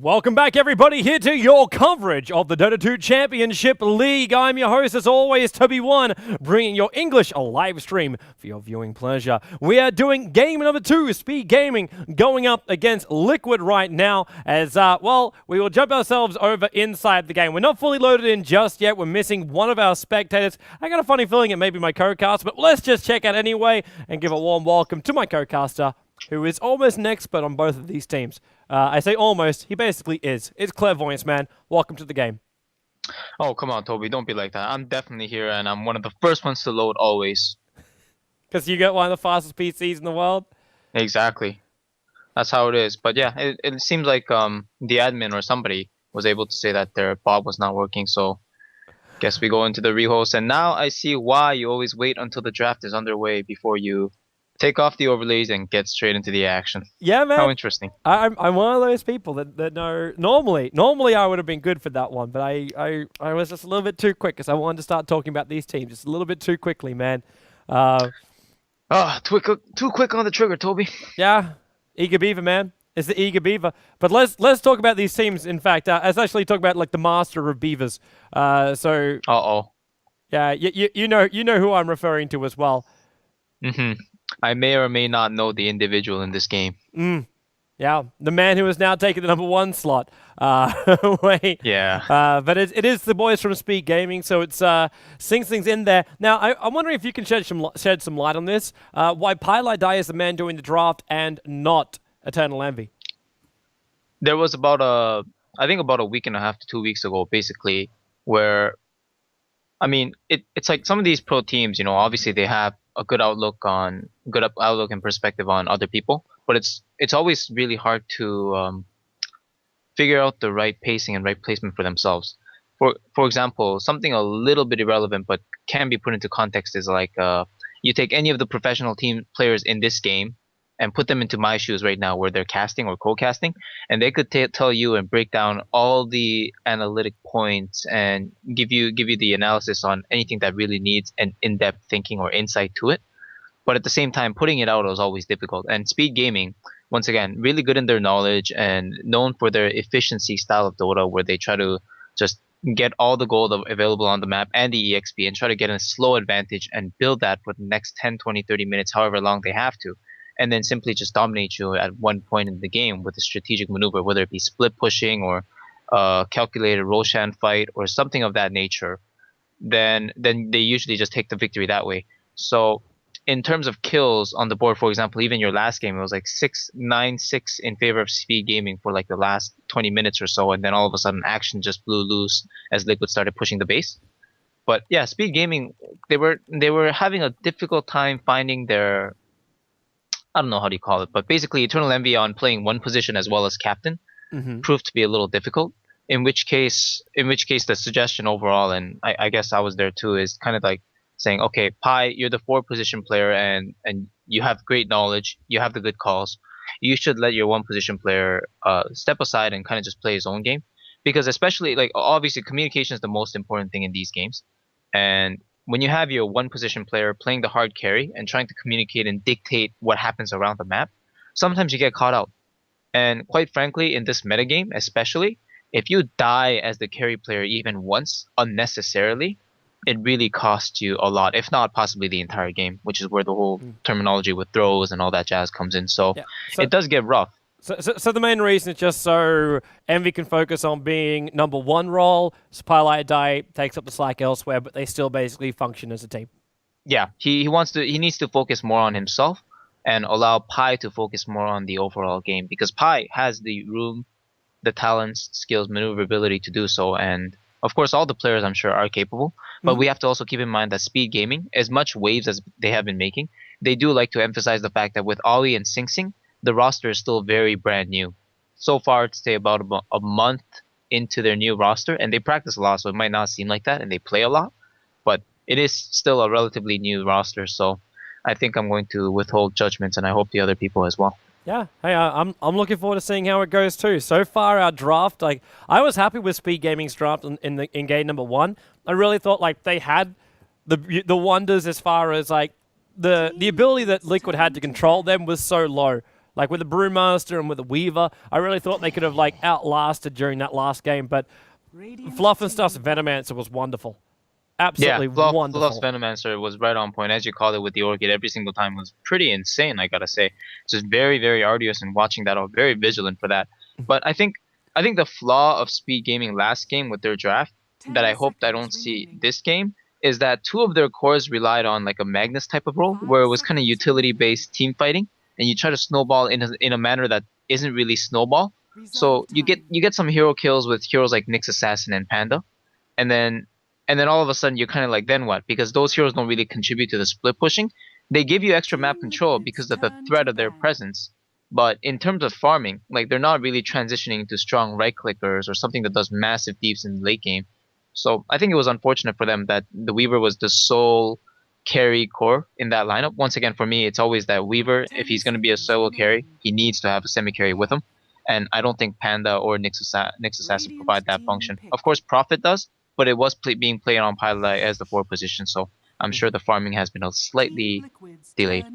Welcome back, everybody, here to your coverage of the Dota 2 Championship League. I'm your host, as always, TobiWan, bringing your English live stream for your viewing pleasure. We are doing game number 2, Speed Gaming, going up against Liquid right now, as, we will jump ourselves over inside the game. We're not fully loaded in just yet. We're missing one of our spectators. I got a funny feeling it may be my co-caster, but let's just check out anyway and give a warm welcome to my co-caster, who is almost an expert on both of these teams. I say almost, he basically is. It's Clairvoyance, man. Welcome to the game. Oh, come on, Toby. Don't be like that. I'm definitely here, and I'm one of the first ones to load always. Because you got one of the fastest PCs in the world? Exactly. That's how it is. But yeah, it seems like the admin or somebody was able to say that their bot was not working, so guess we go into the rehost. And now I see why you always wait until the draft is underway before you take off the overlays and get straight into the action. Yeah, man. How interesting. I'm one of those people that know. Normally I would have been good for that one, but I was just a little bit too quick because I wanted to start talking about these teams just a little bit too quickly, man. Too quick on the trigger, Toby. Yeah, eager beaver, man. It's the eager beaver. But let's talk about these teams. In fact, let's actually talk about like the master of beavers. Yeah, you know who I'm referring to as well. I may or may not know the individual in this game. Yeah, the man who has now taken the #1 slot. Yeah. But it is the boys from Speed Gaming, so it's sings things in there. Now, I'm wondering if you can shed some light on this. Why Pylai is the man doing the draft and not Eternal Envy? There was about a week and a half to 2 weeks ago, basically, where, I mean, it's like some of these pro teams, obviously they have a good outlook and perspective on other people, but it's always really hard to figure out the right pacing and right placement for themselves. For example, something a little bit irrelevant but can be put into context is like you take any of the professional team players in this game and put them into my shoes right now where they're casting or co-casting, and they could tell you and break down all the analytic points and give you the analysis on anything that really needs an in-depth thinking or insight to it. But at the same time, putting it out is always difficult. And Speed Gaming, once again, really good in their knowledge and known for their efficiency style of Dota, where they try to just get all the gold available on the map and the EXP and try to get a slow advantage and build that for the next 10, 20, 30 minutes, however long they have to, and then simply just dominate you at one point in the game with a strategic maneuver, whether it be split pushing or calculated Roshan fight or something of that nature, then they usually just take the victory that way. So in terms of kills on the board, for example, even your last game, it was like 9-6 in favor of Speed Gaming for like the last 20 minutes or so, and then all of a sudden action just blew loose as Liquid started pushing the base. But yeah, Speed Gaming, they were having a difficult time finding their, I don't know how do you call it, but basically Eternal Envy on playing one position as well as captain proved to be a little difficult. In which case the suggestion overall, and I guess I was there too, is kind of like saying, okay, Pi, you're the 4 position player and you have great knowledge, you have the good calls. You should let your 1 position player step aside and kind of just play his own game, because especially like obviously communication is the most important thing in these games, and when you have your 1 position player playing the hard carry and trying to communicate and dictate what happens around the map, sometimes you get caught out. And quite frankly, in this metagame, especially, if you die as the carry player even once unnecessarily, it really costs you a lot, if not possibly the entire game, which is where the whole terminology with throws and all that jazz comes in. So it does get rough. So the main reason is just so Envy can focus on being #1 role, Pylai Die takes up the slack elsewhere, but they still basically function as a team. Yeah, he needs to focus more on himself and allow Pi to focus more on the overall game, because Pi has the room, the talents, skills, maneuverability to do so, and of course all the players I'm sure are capable, but we have to also keep in mind that Speed Gaming, as much waves as they have been making, they do like to emphasize the fact that with Ollie and Sing Sing, the roster is still very brand new. So far, it's about a month into their new roster, and they practice a lot, so it might not seem like that, and they play a lot, but it is still a relatively new roster, so I think I'm going to withhold judgments, and I hope the other people as well. Yeah, hey, I'm looking forward to seeing how it goes too. So far, our draft, like I was happy with Speed Gaming's draft in game #1. I really thought like they had the wonders as far as like the ability that Liquid had to control them was so low. Like with the Brewmaster and with the Weaver, I really thought they could have like outlasted during that last game. But Fluff and Stuff's Venomancer was wonderful. Yeah, Absolutely Fluff's wonderful. Venomancer was right on point, as you called it, with the Orchid every single time. It was pretty insane, I gotta say. Just very, very arduous and watching that all, very vigilant for that. But I think the flaw of Speed Gaming last game with their draft that I hope I don't see this game is that two of their cores relied on like a Magnus type of role, where it was kind of utility based team fighting, and you try to snowball in a manner that isn't really snowball. So you get some hero kills with heroes like Nyx Assassin and Panda, and then all of a sudden you're kind of like, then what? Because those heroes don't really contribute to the split pushing. They give you extra map control because of the threat of their presence, but in terms of farming, like they're not really transitioning into strong right clickers or something that does massive deeps in the late game. So I think it was unfortunate for them that the Weaver was the sole carry core in that lineup. Once again, for me, it's always that Weaver, if he's going to be a solo carry, he needs to have a semi carry with him. And I don't think Panda or Nyx Assassin provide that function. Of course, Prophet does, but it was being played on Pilot as the 4th position, so I'm sure the farming has been a slightly delayed.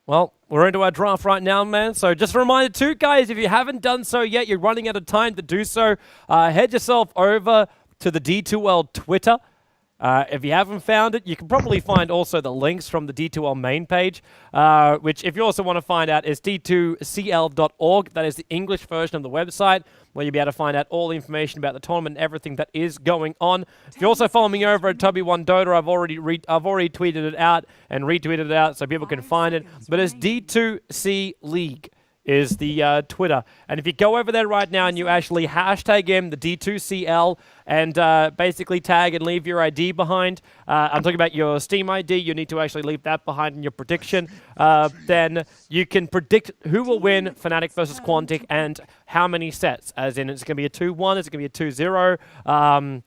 Well, we're into our draft right now, man. So just a reminder too, guys, if you haven't done so yet, you're running out of time to do so. Head yourself over to the D2L Twitter. If you haven't found it, you can probably find also the links from the D2L main page, which if you also want to find out is d2cl.org. That is the English version of the website, where you'll be able to find out all the information about the tournament and everything that is going on. If you also follow me over at TobiWan Dota, I've already tweeted it out and retweeted it out so people can find it. But it's D2C League is the Twitter. And if you go over there right now and you actually hashtag in the D2CL and basically tag and leave your ID behind, I'm talking about your Steam ID, you need to actually leave that behind in your prediction, then you can predict who will win Fnatic versus Quantic and how many sets, as in it's going to be a 2-1, it's going to be a 2-0,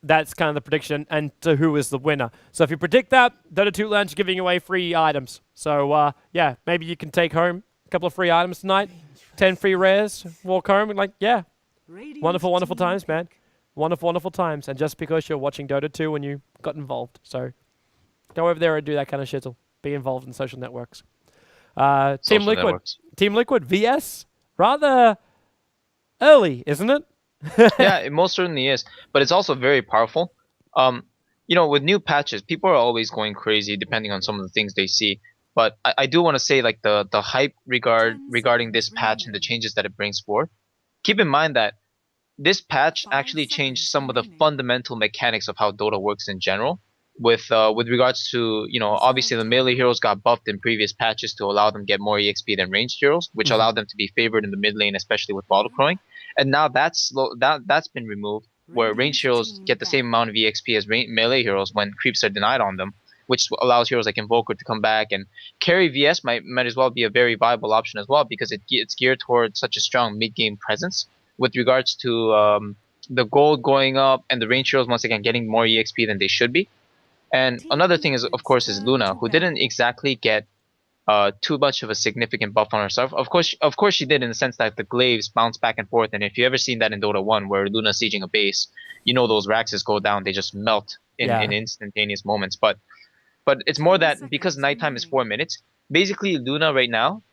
that's kind of the prediction, and to who is the winner. So if you predict that, Dota 2 Lounge is giving away free items. So yeah, maybe you can take home a couple of free items tonight, 10 free rares, walk home, and like, yeah, wonderful, wonderful times, man. Wonderful, wonderful times. And just because you're watching Dota 2 and you got involved. So go over there and do that kind of shizzle. Be involved in social networks. Team Liquid. Networks. Team Liquid VS, rather early, isn't it? Yeah, it most certainly is, but it's also very powerful. With new patches, people are always going crazy depending on some of the things they see. But I do want to say, like, the hype regarding this patch and the changes that it brings forth. Keep in mind that this patch actually changed some of the fundamental mechanics of how Dota works in general. With regards to, obviously the melee heroes got buffed in previous patches to allow them to get more EXP than ranged heroes, which allowed them to be favored in the mid lane, especially with bottle crowing. And now that's been removed, where ranged heroes get the same amount of EXP as melee heroes when creeps are denied on them, which allows heroes like Invoker to come back, and carry VS might as well be a very viable option as well, because it's geared towards such a strong mid-game presence with regards to the gold going up and the range heroes once again getting more EXP than they should be. And another thing is, of course, is Luna, who didn't exactly get too much of a significant buff on herself. Of course she did, in the sense that the glaives bounce back and forth, and if you ever seen that in Dota 1 where Luna sieging a base, those Raxes go down, they just melt in instantaneous moments. But it's more that because nighttime is 4 minutes, basically Luna right now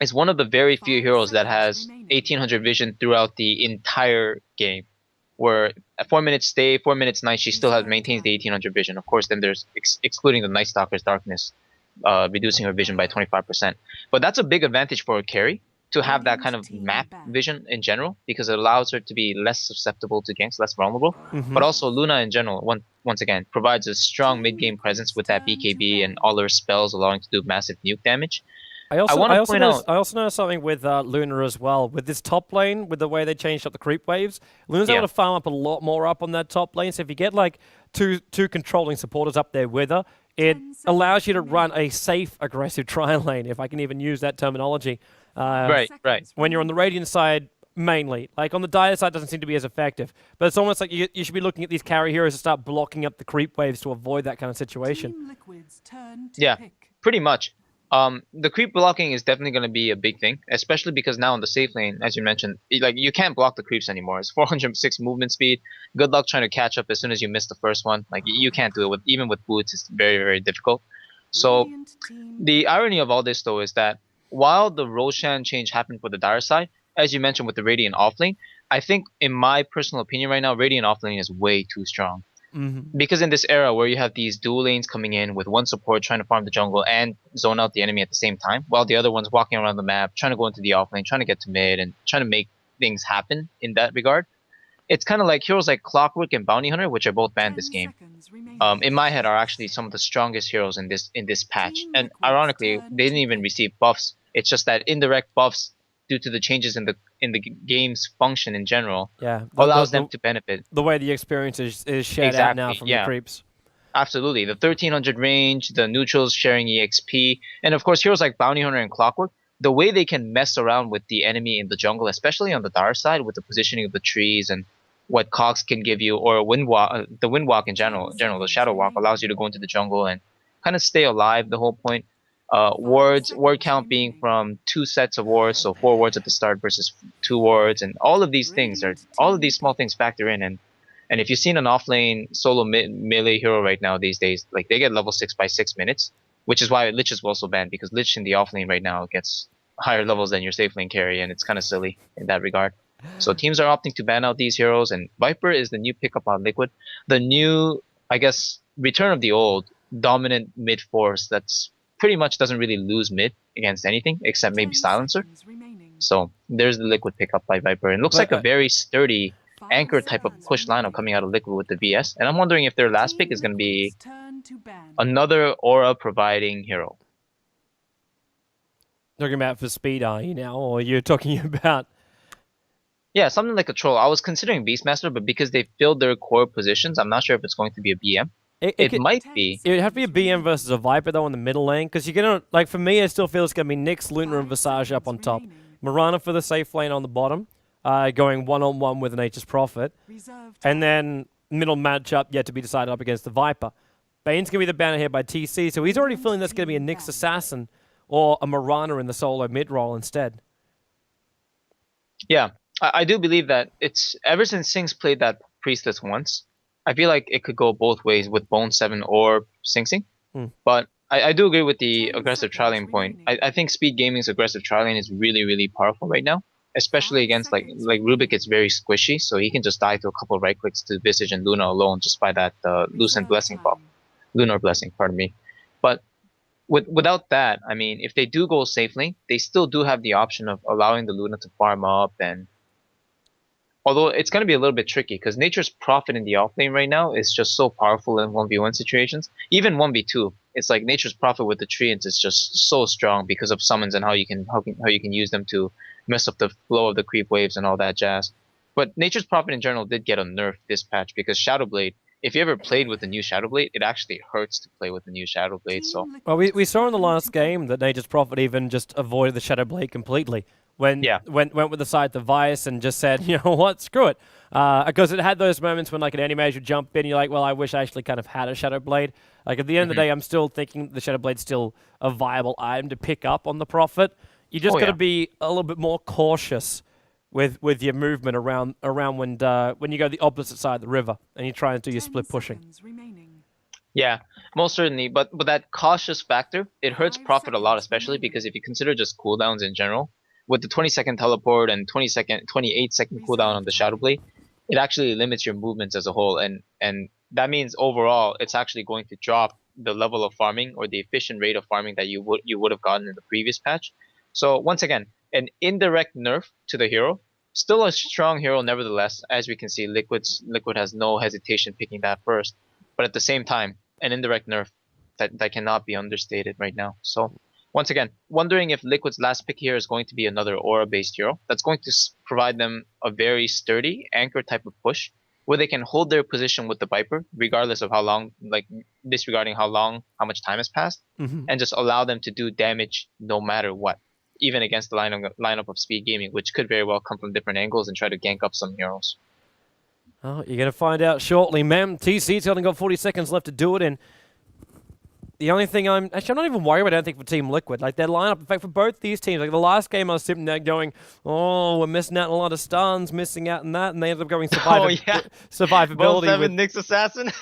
is one of the very few heroes that has 1800 vision throughout the entire game. Where at 4 minutes day, 4 minutes night, she still maintains the 1800 vision. Of course, then there's excluding the Night Stalker's darkness, reducing her vision by 25%. But that's a big advantage for a carry to have that kind of map vision in general, because it allows her to be less susceptible to ganks, less vulnerable. But also Luna in general, once again, provides a strong mid-game presence with that BKB and all her spells allowing to do massive nuke damage. I also know something with Luna as well. With this top lane, with the way they changed up the creep waves, Luna's able to farm up a lot more up on that top lane. So if you get like two controlling supporters up there with her, it allows you to run a safe, aggressive tri lane, if I can even use that terminology. Right. When you're on the Radiant side, mainly. Like on the Dire side, doesn't seem to be as effective. But it's almost like you should be looking at these carry heroes to start blocking up the creep waves to avoid that kind of situation. Yeah, pretty much. The creep blocking is definitely going to be a big thing, especially because now in the safe lane, as you mentioned, you can't block the creeps anymore. It's 406 movement speed. Good luck trying to catch up as soon as you miss the first one. Like, you can't do it even with boots. It's very, very difficult. So the irony of all this, though, is that while the Roshan change happened for the dire side, as you mentioned with the Radiant offlane, I think in my personal opinion right now, Radiant offlane is way too strong. Because in this era where you have these dual lanes coming in with one support trying to farm the jungle and zone out the enemy at the same time, while the other one's walking around the map, trying to go into the offlane, trying to get to mid, and trying to make things happen in that regard. It's kind of like heroes like Clockwork and Bounty Hunter, which are both banned this game. In my head, are actually some of the strongest heroes in this patch. And ironically, they didn't even receive buffs. It's just that indirect buffs due to the changes in the game's function in general allows them to benefit. The way the experience is shared out now from the creeps. Absolutely. The 1300 range, the neutrals sharing EXP, and of course heroes like Bounty Hunter and Clockwork, the way they can mess around with the enemy in the jungle, especially on the Dar side with the positioning of the trees and what Cogs can give you, or the Windwalk in general, the Shadow Walk allows you to go into the jungle and kind of stay alive the whole point. Ward count being from 2 sets of wards, so 4 wards at the start versus 2 wards, and all of these small things factor in. And if you've seen an offlane solo melee hero right now these days, like they get level 6 by 6 minutes, which is why Lich is also banned, because Lich in the offlane right now gets higher levels than your safe lane carry, and it's kind of silly in that regard. So teams are opting to ban out these heroes, and Viper is the new pickup on Liquid, the new, I guess, return of the old dominant mid force that's pretty much doesn't really lose mid against anything except maybe Silencer. So there's the Liquid pickup by Viper, and looks like a very sturdy anchor type of push lineup coming out of Liquid with the VS. And I'm wondering if their last pick is going to be another aura providing hero. Talking about for speed, are you now, or you're talking about? Yeah, something like a troll. I was considering Beastmaster, but because they filled their core positions, I'm not sure if it's going to be a BM. It might be. It would have to be a BM versus a Viper, though, in the middle lane. Because you're going to, like, for me, I still feel it's going to be Nyx, Luna, and Visage up on top. Mirana for the safe lane on the bottom, going one-on-one with Nature's Prophet. And then middle matchup yet to be decided up against the Viper. Bane's going to be the banner here by TC, so he's already feeling that's going to be a Nyx Assassin or a Mirana in the solo mid-roll instead. Yeah. I do believe that it's ever since Sing's played that Priestess once, I feel like it could go both ways with Bone 7 or Sing Sing. But I do agree with the aggressive tri-lane point. I think Speed Gaming's aggressive tri-lane is really, really powerful right now, especially against like Rubik. It's very squishy, so he can just die to a couple of right clicks to Visage and Luna alone just by that Lucent Blessing buff. Lunar Blessing, pardon me. But without that, I mean, if they do go safe lane, they still do have the option of allowing the Luna to farm up. And although it's going to be a little bit tricky because Nature's Prophet in the offlane right now is just so powerful in 1v1 situations. Even 1v2, it's like Nature's Prophet with the treants is just so strong because of summons and how you can use them to mess up the flow of the creep waves and all that jazz. But Nature's Prophet in general did get a nerf this patch because Shadowblade, if you ever played with the new Shadowblade, it actually hurts to play with the new Shadowblade. So well, we saw in the last game that Nature's Prophet even just avoided the Shadowblade completely. Went with the side device and just said, you know what, screw it. Because it had those moments when like an enemy mage would jump in, and you're like, well, I wish I actually kind of had a Shadowblade. Like at the end of the day, I'm still thinking the Shadowblade's still a viable item to pick up on the Prophet. You just got to be a little bit more cautious with your movement around when you go the opposite side of the river and you try and do your split pushing. Yeah, most certainly. But that cautious factor, it hurts Prophet a lot, especially because if you consider just cooldowns in general, with the 20-second teleport and 28-second cooldown on the Shadowblade, it actually limits your movements as a whole, and that means overall it's actually going to drop the level of farming or the efficient rate of farming that you would have gotten in the previous patch. So once again, an indirect nerf to the hero, still a strong hero nevertheless. As we can see, Liquid has no hesitation picking that first, but at the same time, an indirect nerf that cannot be understated right now. So once again, wondering if Liquid's last pick here is going to be another aura-based hero that's going to provide them a very sturdy anchor type of push where they can hold their position with the Viper regardless of how long, like disregarding how much time has passed, and just allow them to do damage no matter what, even against the lineup of Speed Gaming, which could very well come from different angles and try to gank up some heroes. Oh, you're going to find out shortly, ma'am. TC's only got 40 seconds left to do it, and the only thing I'm not even worried about, I don't think, for Team Liquid. Like, their lineup, in fact, for both these teams, like the last game I was sitting there going, oh, we're missing out on a lot of stuns, missing out on that, and they ended up going survivability. Bone 7 Nyx Assassin.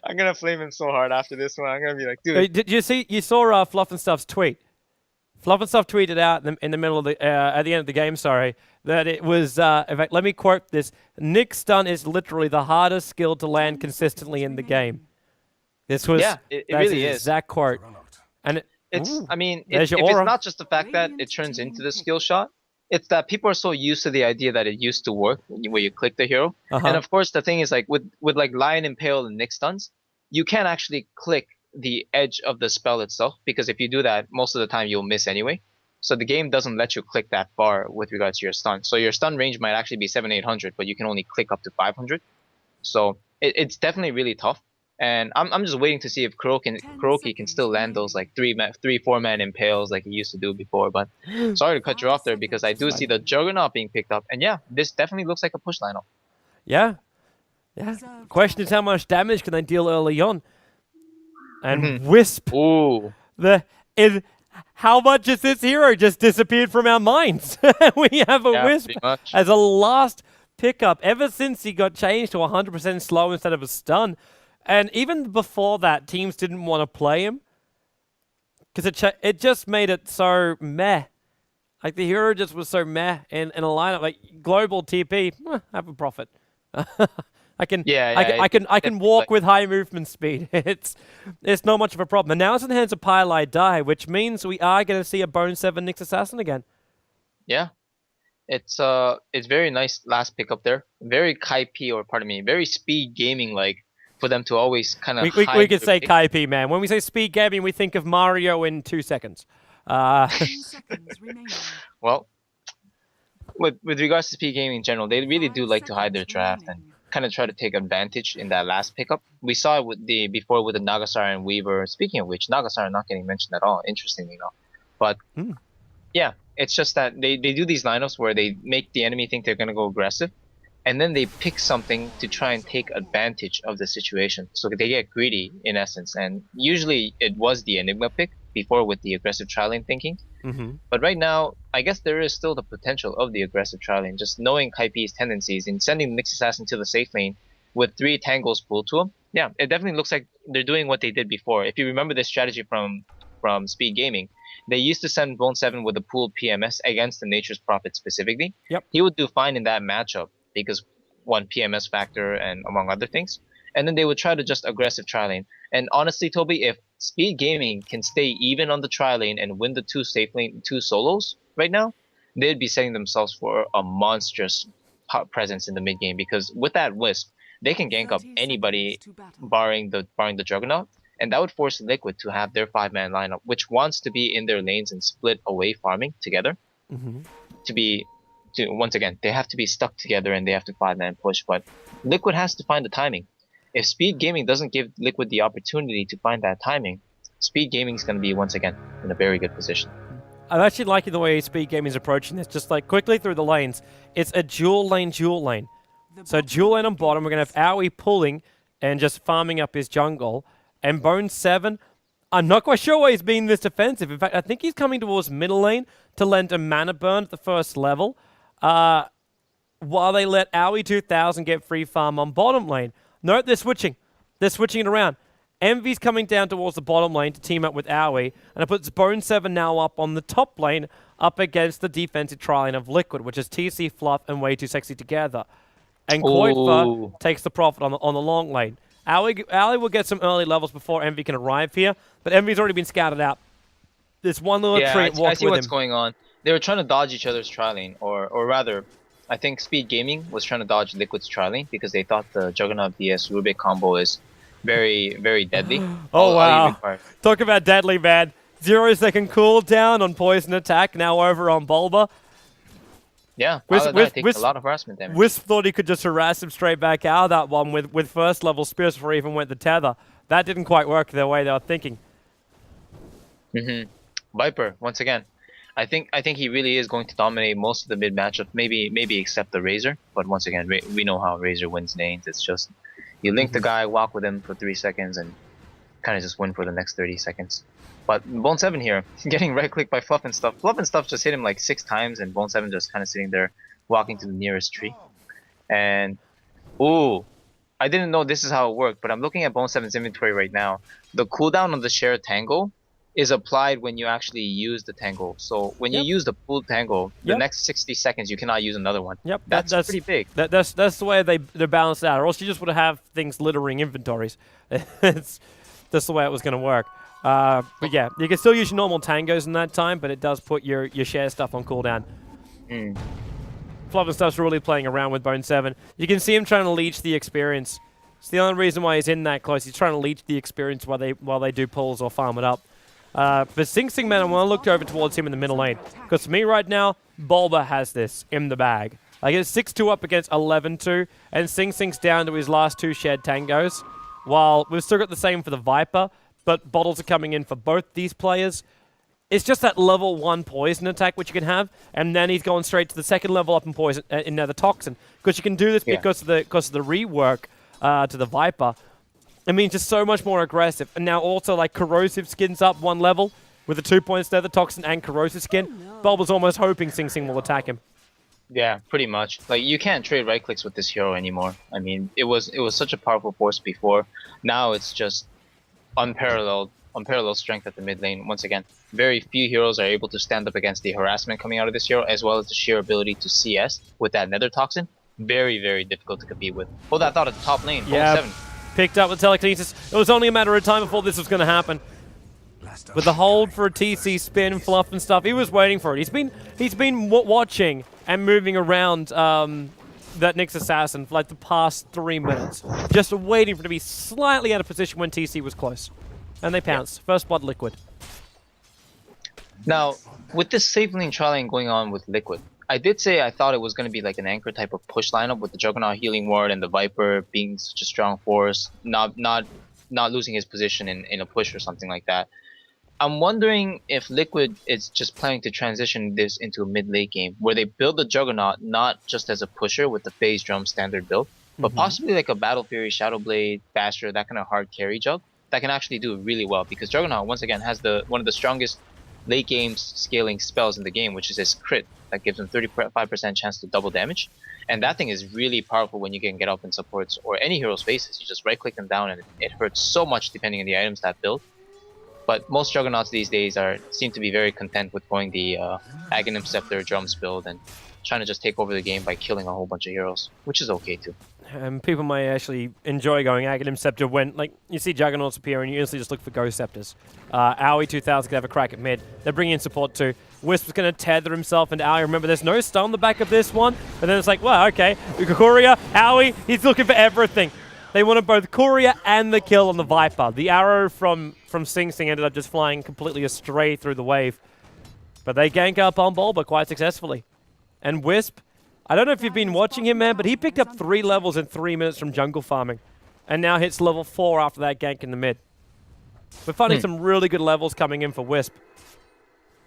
I'm gonna flame him so hard after this one. I'm gonna be like, dude. Did you see? You saw Fluff and Stuff's tweet. Fluff and Stuff tweeted out in the middle of the at the end of the game. Sorry, that it was. In fact, let me quote this: "Nick stun is literally the hardest skill to land consistently in the game." This was. Yeah, it really is. Exact quote. And I mean, there's if your it's aura. not just the fact that it turns into the skill shot, it's that people are so used to the idea that it used to work where you click the hero. And of course, the thing is like with like Lion Impale and Nick stuns, you can't actually click the edge of the spell itself, because if you do that, most of the time you'll miss anyway. So the game doesn't let you click that far with regards to your stun. So your stun range might actually be 700-800, but you can only click up to 500. So it's definitely really tough. And I'm just waiting to see if Kuroki can still land those like 3-4 man impales like he used to do before. But sorry to cut you off there, because I do see the Juggernaut being picked up. And yeah, this definitely looks like a push lineup. Yeah. Yeah. Question is, how much damage can they deal early on? And Wisp. Ooh. How much has this hero just disappeared from our minds? We have a Wisp as a last pickup ever since he got changed to 100% slow instead of a stun. And even before that, teams didn't want to play him because it just made it so meh. Like the hero just was so meh in a lineup. Like global TP, have a profit. I can walk with high movement speed. It's not much of a problem. And now it's in the hands of Pylai Die, which means we are going to see a Bone 7 Nyx Assassin again. Yeah. It's very nice last pickup there. Very Kai-P, or pardon me, very speed gaming like for them to always kind of we could say Kai-P, man. When we say speed gaming, we think of Mario in 2 seconds. 10 seconds remaining. Well, with regards to speed gaming in general, they really do like to hide their draft and kind of try to take advantage in that last pickup. We saw it with the Nagasar and Weaver. Speaking of which, Nagasar not getting mentioned at all, interestingly enough. But yeah, it's just that they do these lineups where they make the enemy think they're gonna go aggressive, and then they pick something to try and take advantage of the situation. So they get greedy in essence, and usually it was the Enigma pick before with the aggressive trialing thinking. But right now, I guess there is still the potential of the aggressive trialing, just knowing Kai-P's tendencies and sending Nyx Assassin to the safe lane with 3 tangles pulled to him. Yeah, it definitely looks like they're doing what they did before. If you remember this strategy from Speed Gaming, they used to send Bone 7 with a pooled PMS against the Nature's Prophet specifically. Yep. He would do fine in that matchup because one PMS factor and among other things. And then they would try to just aggressive tri lane. And honestly, Toby, if Speed Gaming can stay even on the tri lane and win the 2 safe lane, 2 solos right now, they'd be setting themselves for a monstrous presence in the mid game, because with that Wisp, they can gank up anybody barring the Juggernaut, and that would force Liquid to have their 5-man lineup, which wants to be in their lanes and split away farming together. Once again, they have to be stuck together and they have to 5-man push, but Liquid has to find the timing. If Speed Gaming doesn't give Liquid the opportunity to find that timing, Speed Gaming is going to be once again in a very good position. I'm actually liking the way Speed Gaming is approaching this, just like quickly through the lanes. It's a dual lane. So dual lane on bottom, we're going to have Aoi pulling and just farming up his jungle. And Bone 7, I'm not quite sure why he's being this defensive. In fact, I think he's coming towards middle lane to lend a mana burn at the first level, while they let Aoi 2000 get free farm on bottom lane. No, they're switching. They're switching it around. Envy's coming down towards the bottom lane to team up with Aoi, and it puts Bone 7 now up on the top lane up against the defensive tri-lane of Liquid, which is TC, Fluff, and Way Too Sexy together. And Koitfa takes the profit on the long lane. Aoi will get some early levels before Envy can arrive here, but Envy's already been scouted out. This one little treat I see what's going on. They were trying to dodge each other's tri-lane, or rather, I think Speed Gaming was trying to dodge Liquid's tri-lane because they thought the Juggernaut DS Rubik combo is very, very deadly. Oh, wow. Talk about deadly, man. 0-second cooldown on Poison Attack, now over on Bulba. Yeah, Wisp takes a lot of harassment damage. Wisp thought he could just harass him straight back out of that one with first level spears before he even went the tether. That didn't quite work the way they were thinking. Viper, once again. I think he really is going to dominate most of the mid matchup, maybe except the Razor. But once again, we know how Razor wins lanes. It's just you link the guy, walk with him for 3 seconds, and kind of just win for the next 30 seconds. But Bone 7 here, getting right clicked by Fluff and Stuff. Fluff and Stuff just hit him like 6 times, and Bone 7 just kind of sitting there, walking to the nearest tree. And ooh, I didn't know this is how it worked, but I'm looking at Bone 7's inventory right now. The cooldown of the shared tango is applied when you actually use the tango. So when you Yep. use the pooled tango, the Yep. next 60 seconds you cannot use another one. Yep, That's pretty big. That's the way they're balanced out, or else you just would have things littering inventories. That's the way it was going to work. But yeah, you can still use your normal tangos in that time, but it does put your share stuff on cooldown. Mm. Fluff and Stuff's really playing around with Bone 7. You can see him trying to leech the experience. It's the only reason why he's in that close. He's trying to leech the experience while they do pulls or farm it up. But Sing Sing, man, when I looked over towards him in the middle lane, because for me right now, Bulba has this in the bag. Like it's 6-2 up against 11-2, and Sing Sing's down to his last 2 shared tangos, while we've still got the same for the Viper, but bottles are coming in for both these players. It's just that level 1 poison attack which you can have, and then he's going straight to the second level up in poison in the toxin, because you can do this because of the rework to the Viper. It means just so much more aggressive. And now also like corrosive skins up 1 level with the 2 points there, the toxin and corrosive skin. Bulba's almost hoping Sing Sing will attack him. Yeah, pretty much. Like you can't trade right clicks with this hero anymore. I mean, it was such a powerful force before. Now it's just unparalleled strength at the mid lane. Once again, very few heroes are able to stand up against the harassment coming out of this hero, as well as the sheer ability to CS with that nether toxin. Very, very difficult to compete with. Oh, that thought at the top lane. Yeah. 7. Picked up with telekinesis. It was only a matter of time before this was going to happen. With the hold for a TC spin, Fluff and stuff, he was waiting for it. He's been watching and moving around that Nyx assassin for like the past 3 minutes, just waiting for it to be slightly out of position when TC was close, and they pounced. First blood, Liquid. Now, with this safe lane trialing going on with Liquid, I did say I thought it was going to be like an anchor type of push lineup with the Juggernaut healing ward and the Viper being such a strong force, not losing his position in a push or something like that. I'm wondering if Liquid is just planning to transition this into a mid-late game where they build the Juggernaut not just as a pusher with the phase drum standard build, but possibly like a Battle Fury, Shadow Blade, Basher, that kind of hard carry jug that can actually do really well, because Juggernaut once again has one of the strongest late game scaling spells in the game, which is his crit that gives him 35% chance to double damage. And that thing is really powerful when you can get up in supports or any hero's faces. You just right click them down and it hurts so much depending on the items that build. But most Juggernauts these days seem to be very content with going the Aghanim Scepter drums build and trying to just take over the game by killing a whole bunch of heroes, which is okay too. People may actually enjoy going Aghanim Scepter when, like, you see Juggernauts appear and you instantly just look for Ghost Scepters. Aoi 2000 can have a crack at mid. They're bringing in support too. Wisp is going to tether himself into Aoi. Remember, there's no stun on the back of this one. And then it's like, well, okay. Courier, Aoi, he's looking for everything. They wanted both Courier and the kill on the Viper. The arrow from Sing Sing ended up just flying completely astray through the wave. But they gank up on Bulba quite successfully. And Wisp, I don't know if you've been watching him, man, but he picked up 3 levels in 3 minutes from jungle farming. And now hits level 4 after that gank in the mid. We're finding some really good levels coming in for Wisp.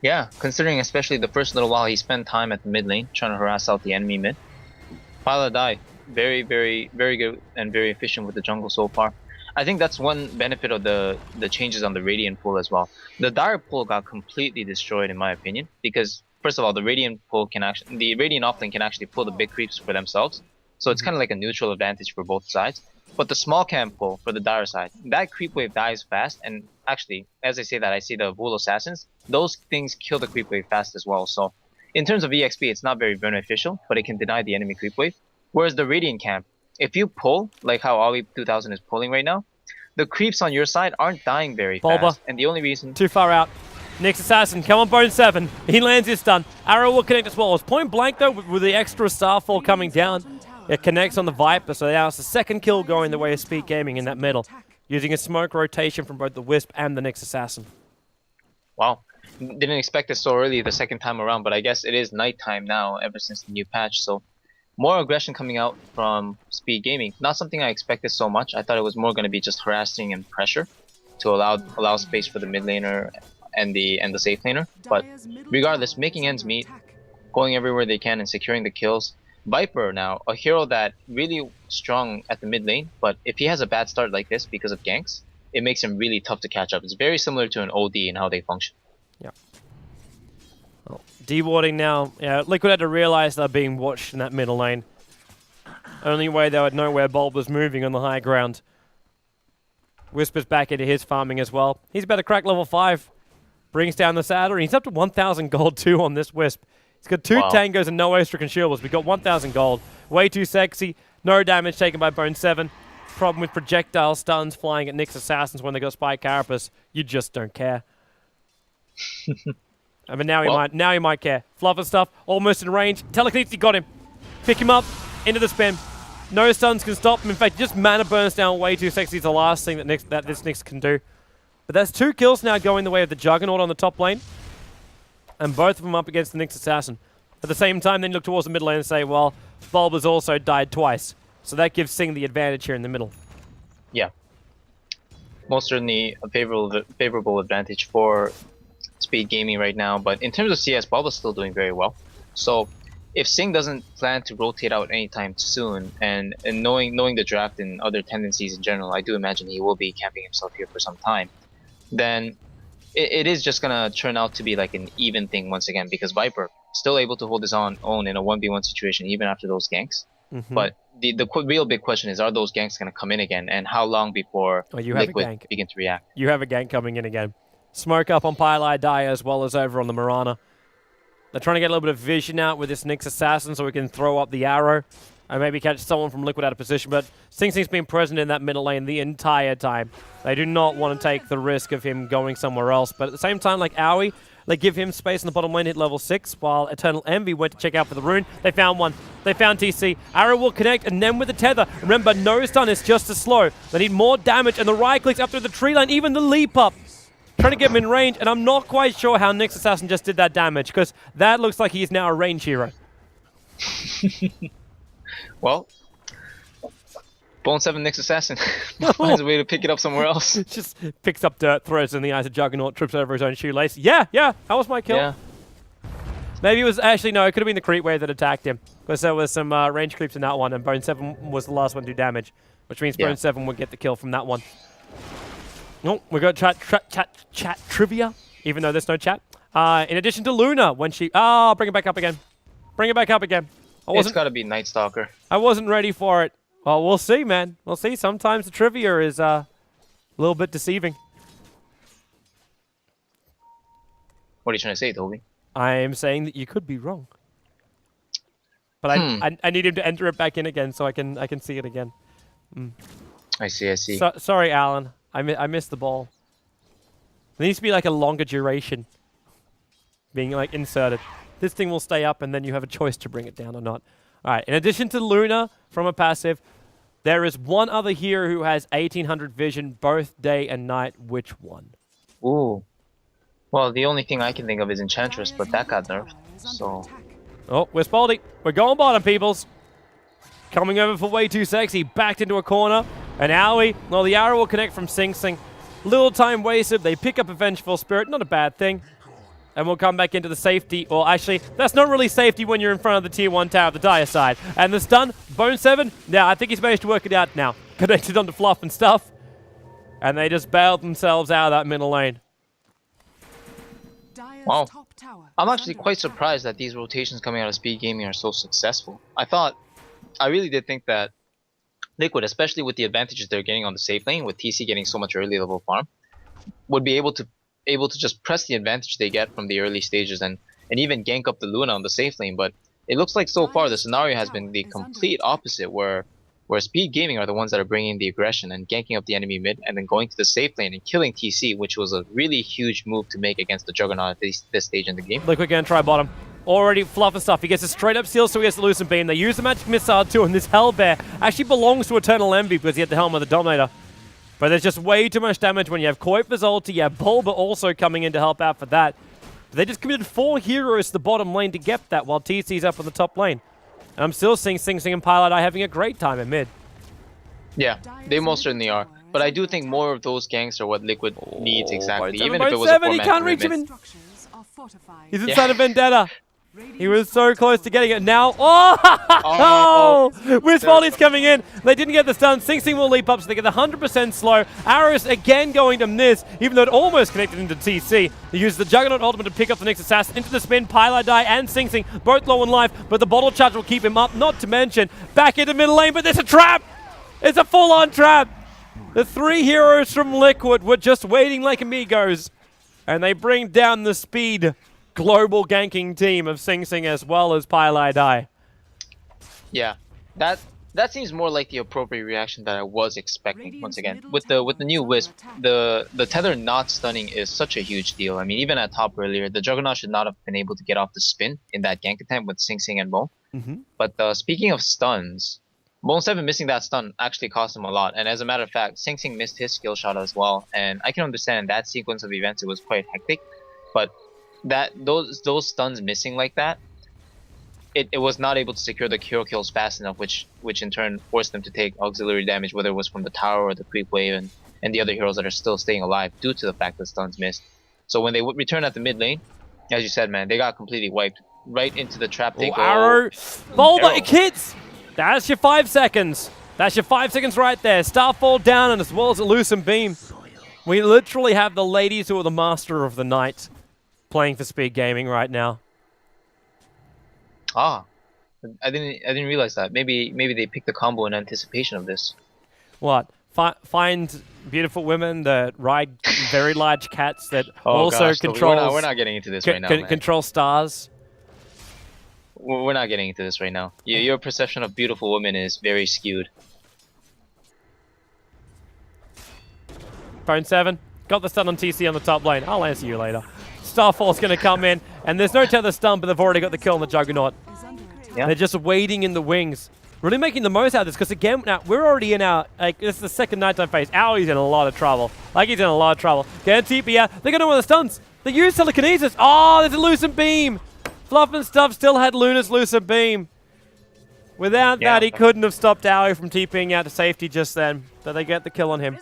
Yeah, considering especially the first little while he spent time at the mid lane trying to harass out the enemy mid. Pila die. Very, very, very good and very efficient with the jungle so far. I think that's one benefit of the changes on the Radiant pool as well. The Dire pool got completely destroyed in my opinion, because first of all, the Radiant offlane can actually pull the big creeps for themselves. So it's kind of like a neutral advantage for both sides. But the small camp pull for the Dire side, that creep wave dies fast, and actually, as I say that, I see the Wool Assassins. Those things kill the creep wave fast as well. So in terms of EXP, it's not very beneficial, but it can deny the enemy creep wave. Whereas the Radiant camp, if you pull, like how Aoi 2000 is pulling right now, the creeps on your side aren't dying very fast. And the only reason... Too far out. Nyx assassin, come on, Bone 7. He lands his stun. Arrow will connect as well. It's point blank though, with the extra Starfall coming down. It connects on the Viper, so now it's the second kill going the way of Speed Gaming in that middle, using a smoke rotation from both the Wisp and the Nyx assassin. Wow. Didn't expect it so early the second time around, but I guess it is nighttime now ever since the new patch, so more aggression coming out from Speed Gaming. Not something I expected so much. I thought it was more going to be just harassing and pressure to allow space for the mid laner and the safe laner. But regardless, making ends meet, going everywhere they can and securing the kills. Viper now, a hero that really strong at the mid lane, but if he has a bad start like this because of ganks, it makes him really tough to catch up. It's very similar to an OD in how they function. Yeah. Well, dewarding now. Yeah, Liquid had to realize they're being watched in that middle lane. Only way they would know where Bulb was moving on the high ground. Whisper's back into his farming as well. He's about to crack level 5. Brings down the saddle. He's up to 1,000 gold too on this Wisp. He's got 2 tangos and no Aster consumables. We got 1,000 gold. Way too sexy. No damage taken by Bone 7. Problem with projectile stuns flying at Nyx Assassins when they got Spy Carapace. You just don't care. I mean, now he might care. Fluff and stuff, almost in range. Telekinesis got him. Pick him up, into the spin. No stuns can stop him. In fact, just mana burns down way too sexy is the last thing that this Nyx can do. But that's 2 kills now going the way of the Juggernaut on the top lane. And both of them up against the Nyx Assassin. At the same time, then look towards the middle lane and say, well, Bulb has also died twice. So that gives Sing the advantage here in the middle. Yeah. Most certainly a favorable advantage for Speed Gaming right now. But in terms of CS, Bulb is still doing very well. So if Sing doesn't plan to rotate out anytime soon, and knowing the draft and other tendencies in general, I do imagine he will be camping himself here for some time, then it is just going to turn out to be like an even thing once again, because Viper still able to hold his own in a 1v1 situation even after those ganks. But the real big question is, are those ganks going to come in again, and how long before Liquid begin to react? You have a gank coming in again. Smoke up on Pylai Daya as well as over on the Mirana. They're trying to get a little bit of vision out with this Nyx Assassin so we can throw up the arrow and maybe catch someone from Liquid out of position. But Sing Sing's been present in that middle lane the entire time. They do not want to take the risk of him going somewhere else. But at the same time, like Aoi, they give him space in the bottom lane, hit level 6, while Eternal Envy went to check out for the rune. They found one. They found TC. Arrow will connect, and then with the tether. Remember, no stun is just as slow. They need more damage, and the right clicks up through the tree line, even the leap up. Trying to get him in range, and I'm not quite sure how Nyx Assassin just did that damage, because that looks like he's now a range hero. Well, Bone 7 Nyx Assassin finds a way to pick it up somewhere else. Just picks up dirt, throws it in the eyes of Juggernaut, trips over his own shoelace. Yeah, that was my kill. Yeah. Maybe it was actually, no, it could have been the creep wave that attacked him, because there was some range creeps in that one, and Bone 7 was the last one to do damage, which means Bone 7 would get the kill from that one. Oh, we got chat trivia, even though there's no chat. In addition to Luna, when she... bring it back up again. Bring it back up again. It's got to be Night Stalker. I wasn't ready for it. Well, we'll see, man. We'll see. Sometimes the trivia is a little bit deceiving. What are you trying to say, Toby? I am saying that you could be wrong. But I need him to enter it back in again so I can see it again. I see. Sorry, Alan. I missed the ball. There needs to be like a longer duration being like inserted. This thing will stay up and then you have a choice to bring it down or not. Alright, in addition to Luna from a passive, there is one other hero who has 1800 vision both day and night. Which one? Ooh. Well, the only thing I can think of is Enchantress, but that got nerfed, so... Oh, we're Spaldy. We're going bottom, peoples. Coming over for way too sexy. Backed into a corner. And Aoi, well, the arrow will connect from Sing Sing. Little time wasted. They pick up a Vengeful Spirit. Not a bad thing. And we'll come back into the safety. Or actually, that's not really safety when you're in front of the tier 1 tower of the dire side. And the stun, Bone 7. Yeah, I think he's managed to work it out now. Connected onto Fluff and stuff. And they just bailed themselves out of that middle lane. Wow. I'm actually quite surprised that these rotations coming out of Speed Gaming are so successful. I really did think that Liquid, especially with the advantages they're getting on the safe lane, with TC getting so much early level farm, would be able to just press the advantage they get from the early stages and even gank up the Luna on the safe lane. But it looks like so far the scenario has been the complete opposite, where Speed Gaming are the ones that are bringing the aggression and ganking up the enemy mid and then going to the safe lane and killing TC, which was a really huge move to make against the Juggernaut at this stage in the game. Liquid gonna try bottom. Already Fluff and stuff. He gets a straight up seal, so he gets the Lucent Beam. They use the Magic Missile too, and this Hellbear actually belongs to Eternal Envy because he had the Helm of the Dominator. But there's just way too much damage when you have Kuiper's ulti, you have Bulba also coming in to help out for that. But they just committed 4 heroes to the bottom lane to get that while TC's up on the top lane. And I'm still seeing Sing Sing and Pilot Eye having a great time in mid. Yeah, they most certainly are. But I do think more of those ganks are what Liquid needs exactly, even if it was a 4-man he can't reach him in. Structures are fortified. He's inside of Vendetta. He was so close to getting it. Now, oh! Wisp coming in. They didn't get the stun. Sing Sing will leap up, so they get the 100% slow. Arrows again going to miss, even though it almost connected into TC. He used the Juggernaut ultimate to pick up the next assassin into the spin. Pyla Die and Sing Sing both low on life, but the bottle charge will keep him up. Not to mention, back into middle lane, but there's a trap! It's a full-on trap! The 3 heroes from Liquid were just waiting like amigos, and they bring down the speed global ganking team of Sing Sing as well as Pyla Die. Yeah, that seems more like the appropriate reaction that I was expecting. Once again, with the new Wisp, the tether not stunning is such a huge deal. I mean, even at top earlier, the Juggernaut should not have been able to get off the spin in that gank attempt with Sing Sing and Mo. But speaking of stuns, Mo 7 missing that stun actually cost him a lot. And as a matter of fact, Sing Sing missed his skill shot as well. And I can understand in that sequence of events it was quite hectic, but those stuns missing like that, it was not able to secure the hero kills fast enough, which in turn forced them to take auxiliary damage, whether it was from the tower or the creep wave and the other heroes that are still staying alive due to the fact that stuns missed. So when they would return at the mid lane, as you said, man, they got completely wiped right into the trap. They go Arrow, Bulba, it hits. That's your 5 seconds. That's your 5 seconds right there. Starfall down, and as well as a Lucent Beam. We literally have the ladies who are the master of the night playing for Speed Gaming right now. Ah, I didn't realize that. Maybe they picked the combo in anticipation of this. What? Find beautiful women that ride very large cats that Oh, also gosh, control. we're not getting into this right now, man. Control stars. We're not getting into this right now. Your perception of beautiful women is very skewed. Phone 7 got the stun on TC on the top lane. I'll answer you later. Starfall's going to come in, and there's no tether stun, but they've already got the kill on the Juggernaut. Yeah. They're just waiting in the wings. Really making the most out of this, because again, now we're already in our, this is the second nighttime phase. Owie's in a lot of trouble. He's in a lot of trouble. Get TP out. They're going to win the stuns. They use telekinesis. Oh, there's a Lucent Beam. Fluff and Stuff still had Luna's Lucent Beam. Without that, he couldn't have stopped Owie from TPing out to safety just then. But they get the kill on him.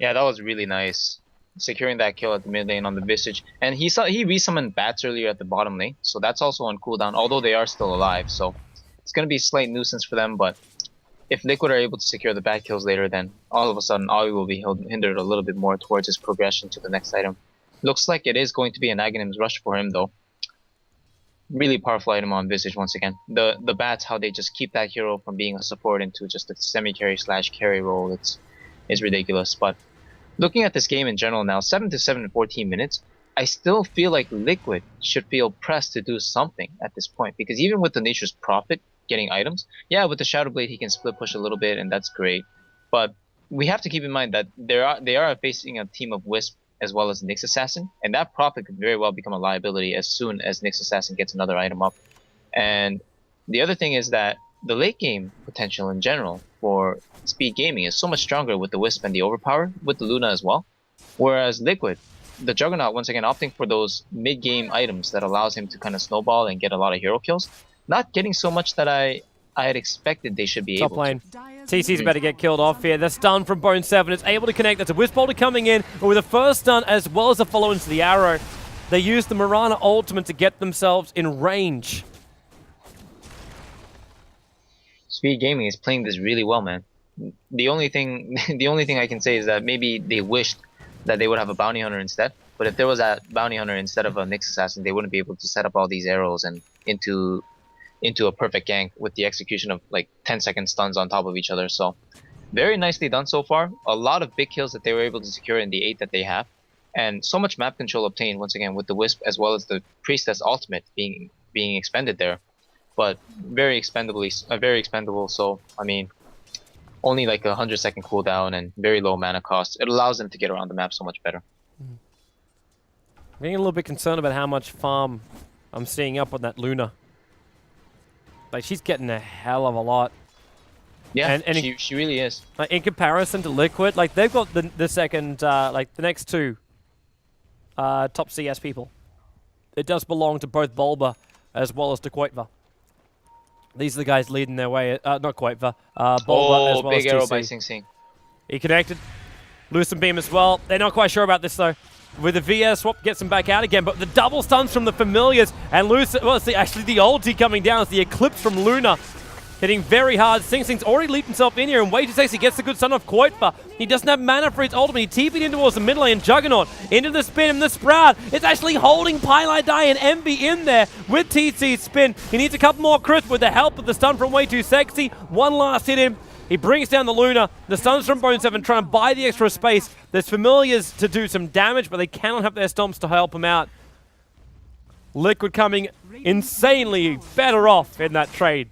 Yeah, that was really nice. Securing that kill at the mid lane on the Visage. And he resummoned bats earlier at the bottom lane, so that's also on cooldown, although they are still alive. So it's going to be a slight nuisance for them, but if Liquid are able to secure the bat kills later, then all of a sudden Aoi will be hindered a little bit more towards his progression to the next item. Looks like it is going to be an Aghanim's Rush for him, though. Really powerful item on Visage once again. The bats, how they just keep that hero from being a support into just a semi-carry / carry role, it's ridiculous. But looking at this game in general now, 7-7 in 14 minutes, I still feel like Liquid should feel pressed to do something at this point, because even with the Nature's Prophet getting items, yeah, with the Shadow Blade he can split push a little bit, and that's great. But we have to keep in mind that they are facing a team of Wisp as well as Nyx Assassin, and that Prophet could very well become a liability as soon as Nyx Assassin gets another item up. And the other thing is that the late game potential in general for Speed Gaming is so much stronger with the Wisp and the Overpower, with the Luna as well. Whereas Liquid, the Juggernaut, once again opting for those mid-game items that allows him to kind of snowball and get a lot of hero kills, not getting so much that I had expected they should be Top able lane. to. TC's about to get killed off here. The stun from Bone 7 is able to connect. That's a Wisp Boulder coming in, but with the first stun as well as a follow into the arrow, they use the Mirana ultimate to get themselves in range. Speed Gaming is playing this really well, man. The only thing I can say is that maybe they wished that they would have a Bounty Hunter instead. But if there was a Bounty Hunter instead of a Nyx Assassin, they wouldn't be able to set up all these arrows and into a perfect gank with the execution of like 10-second stuns on top of each other. So very nicely done so far. A lot of big kills that they were able to secure in the 8 that they have, and so much map control obtained once again with the Wisp as well as the Priestess ultimate being expended there. But very expendable. So I mean, only like a 100-second cooldown and very low mana cost. It allows them to get around the map so much better. I'm getting a little bit concerned about how much farm I'm seeing up on that Luna. Like, she's getting a hell of a lot. Yeah, and she really is. Like, in comparison to Liquid, like they've got the second, like the next two top CS people. It does belong to both Bulba as well as to Quoitva. These are the guys leading their way. Not Quoitva. Bulba as well big as arrow TC. by Sing Sing. He connected. Lucent Beam as well. They're not quite sure about this though. with the VS swap, gets him back out again, but the double stuns from the Familiars, and actually the ulti coming down is the Eclipse from Luna. Hitting very hard. Sing Sing's already leaped himself in here, and way too sexy gets the good stun off Koitva. He doesn't have mana for his ultimate. He TP'd in towards the mid lane. Juggernaut into the spin, and the Sprout. It's actually holding Pylai Die and Envy in there with TC's spin. He needs a couple more crits with the help of the stun from way too sexy. One last hit him. He brings down the Luna. The stuns from Bone 7 trying to buy the extra space. There's Familiars to do some damage, but they cannot have their stomps to help him out. Liquid coming insanely better off in that trade.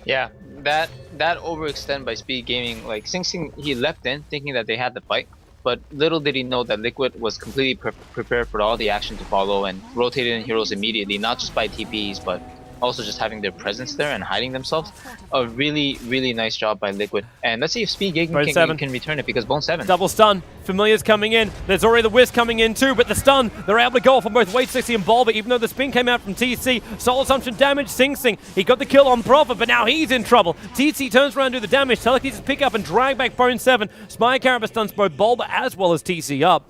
Yeah, that overextend by Speed Gaming, like Sing Sing, he leapt in thinking that they had the fight, but little did he know that Liquid was completely prepared for all the action to follow and rotated in heroes immediately, not just by TPs, but also just having their presence there and hiding themselves. A really, really nice job by Liquid. And let's see if Speed Gaming can return it, because Bone 7. Double stun. Familiar's coming in. There's already the Wisp coming in too, but the stun, they're able to go off on both Wade 60 and Bulba, even though the spin came out from TC. Soul Assumption damage, Sing Sing. He got the kill on Prophet, but now he's in trouble. TC turns around to do the damage. Telekinesis pick up and drag back Bone 7. Spy Carapace stuns both Bulba as well as TC up.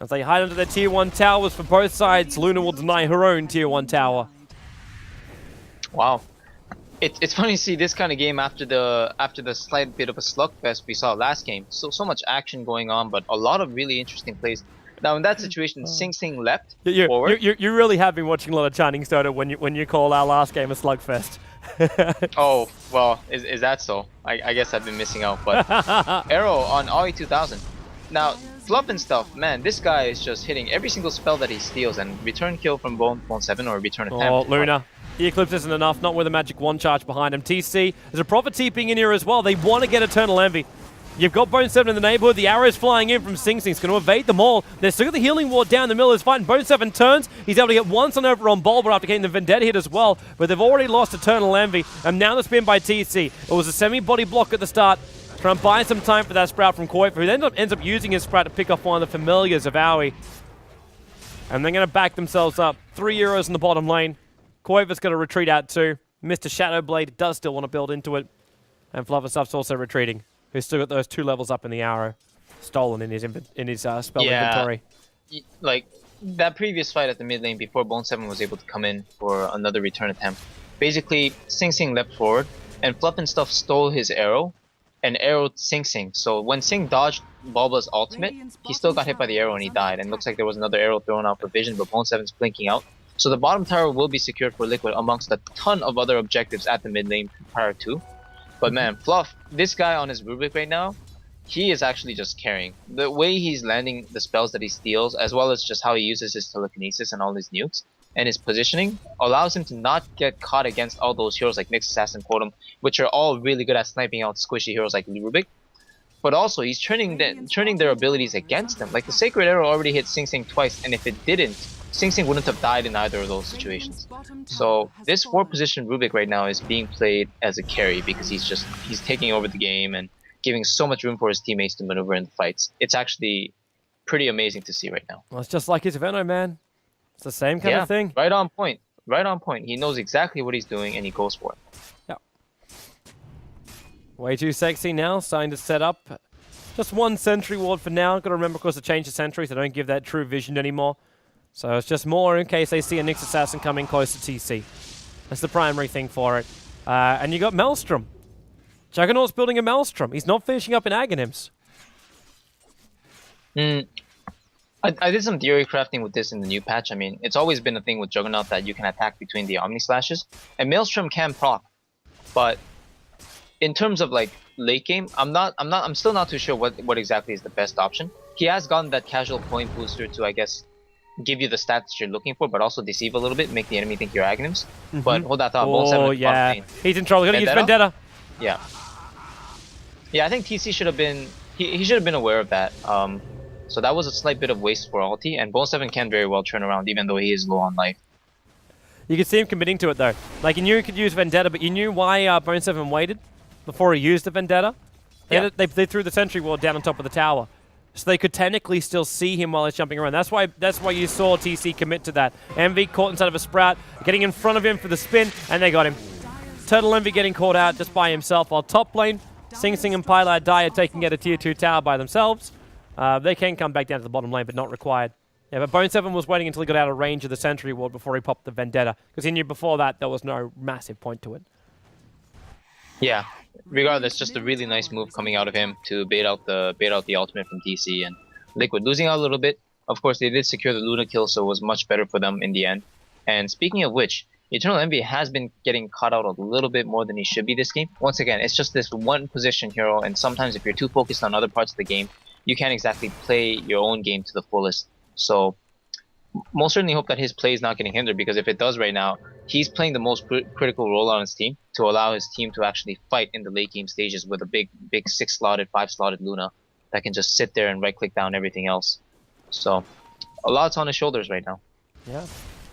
As they hide under their tier 1 towers for both sides, Luna will deny her own tier 1 tower. Wow. It's funny to see this kind of game after the slight bit of a slugfest we saw last game. So much action going on, but a lot of really interesting plays. Now in that situation, Sing Sing leapt forward. You really have been watching a lot of Chinese Dota when you call our last game a slugfest. Oh, well, is that so? I guess I've been missing out, but Arrow on AUE 2000. Now, Fluff and stuff, man, this guy is just hitting every single spell that he steals, and return kill from Bone 7 or return attempt. Oh, Luna. The Eclipse isn't enough, not with a magic 1 charge behind him. TC, there's a Prophet TPing in here as well. They want to get Eternal Envy. You've got Bone 7 in the neighborhood. The arrows flying in from Sing Sing. It's going to evade them all. They're still got the healing ward down the middle. Is fighting. Bone 7 turns. He's able to get one stun over on Bulba after getting the Vendetta hit as well. But they've already lost Eternal Envy. And now the spin by TC. It was a semi-body block at the start. Trying to buy some time for that Sprout from Koifa, who then ends up using his Sprout to pick off one of the Familiars of AUE. And they're going to back themselves up. 3 euros in the bottom lane. Koiva's going to retreat out too. Mr. Shadowblade does still want to build into it. And Flufferstuff's also retreating. Who's still got those 2 levels up in the arrow. Stolen in his spell inventory. Like, that previous fight at the mid lane before Bone 7 was able to come in for another return attempt. Basically, Sing Sing leapt forward, and Fluff and Stuff stole his arrow, and arrowed Sing Sing. So when Sing dodged Bulba's ultimate, he still got hit by the arrow and he died. And looks like there was another arrow thrown out for vision, but Bone 7's blinking out. So the bottom tower will be secured for Liquid amongst a ton of other objectives at the mid lane prior to. But man, Fluff, this guy on his Rubik right now, he is actually just carrying. The way he's landing the spells that he steals, as well as just how he uses his telekinesis and all his nukes, and his positioning, allows him to not get caught against all those heroes like Nyx Assassin Quotum, which are all really good at sniping out squishy heroes like Rubik. But also, he's turning their abilities against him. Like the Sacred Arrow already hit Sing Sing twice, and if it didn't, Sing Sing wouldn't have died in either of those situations. So this 4-position Rubik right now is being played as a carry because he's taking over the game and giving so much room for his teammates to maneuver in the fights. It's actually pretty amazing to see right now. Well, it's just like his Venom, man. It's the same kind of thing. Right on point. Right on point. He knows exactly what he's doing and he goes for it. Yeah. Way too sexy now, starting to set up. Just 1 sentry ward for now. Got to remember, of course, to change the sentries. They don't give that true vision anymore. So it's just more in case they see a Nyx Assassin coming close to TC. That's the primary thing for it. And you got Maelstrom. Juggernaut's building a Maelstrom. He's not finishing up in Aghanims. I did some theory crafting with this in the new patch. I mean, it's always been a thing with Juggernaut that you can attack between the Omni Slashes. And Maelstrom can proc. But in terms of like late game, I'm still not too sure what exactly is the best option. He has gotten that casual point booster to, I guess, give you the stats you're looking for, but also deceive a little bit, make the enemy think you're Aghanims. But hold that thought. Oh, yeah. He's in trouble. He's gonna use Vendetta. Yeah. Yeah, I think TC should have been... He should have been aware of that. So that was a slight bit of waste for ulti, and Bone 7 can very well turn around, even though he is low on life. You could see him committing to it, though. Like, you knew he could use Vendetta, but you knew why Bone 7 waited before he used the Vendetta. They threw the sentry ward down on top of the tower. So they could technically still see him while he's jumping around. That's why you saw TC commit to that. Envy caught inside of a Sprout, getting in front of him for the spin, and they got him. Turtle Envy getting caught out just by himself, while top lane, Sing Sing and Pylai Die are taking out a tier 2 tower by themselves. They can come back down to the bottom lane, but not required. Yeah, but Bone 7 was waiting until he got out of range of the Sentry Ward before he popped the Vendetta, because he knew before that there was no massive point to it. Yeah. Regardless, just a really nice move coming out of him to bait out the ultimate from DC and Liquid losing out a little bit. Of course, they did secure the Luna kill, so it was much better for them in the end. And speaking of which, Eternal Envy has been getting caught out a little bit more than he should be this game. Once again, it's just this one position hero, and sometimes if you're too focused on other parts of the game, you can't exactly play your own game to the fullest. So, most certainly hope that his play is not getting hindered, because if it does right now, he's playing the most critical role on his team to allow his team to actually fight in the late game stages with a big 6-slotted, 5-slotted Luna that can just sit there and right-click down everything else. So, a lot's on his shoulders right now. Yeah.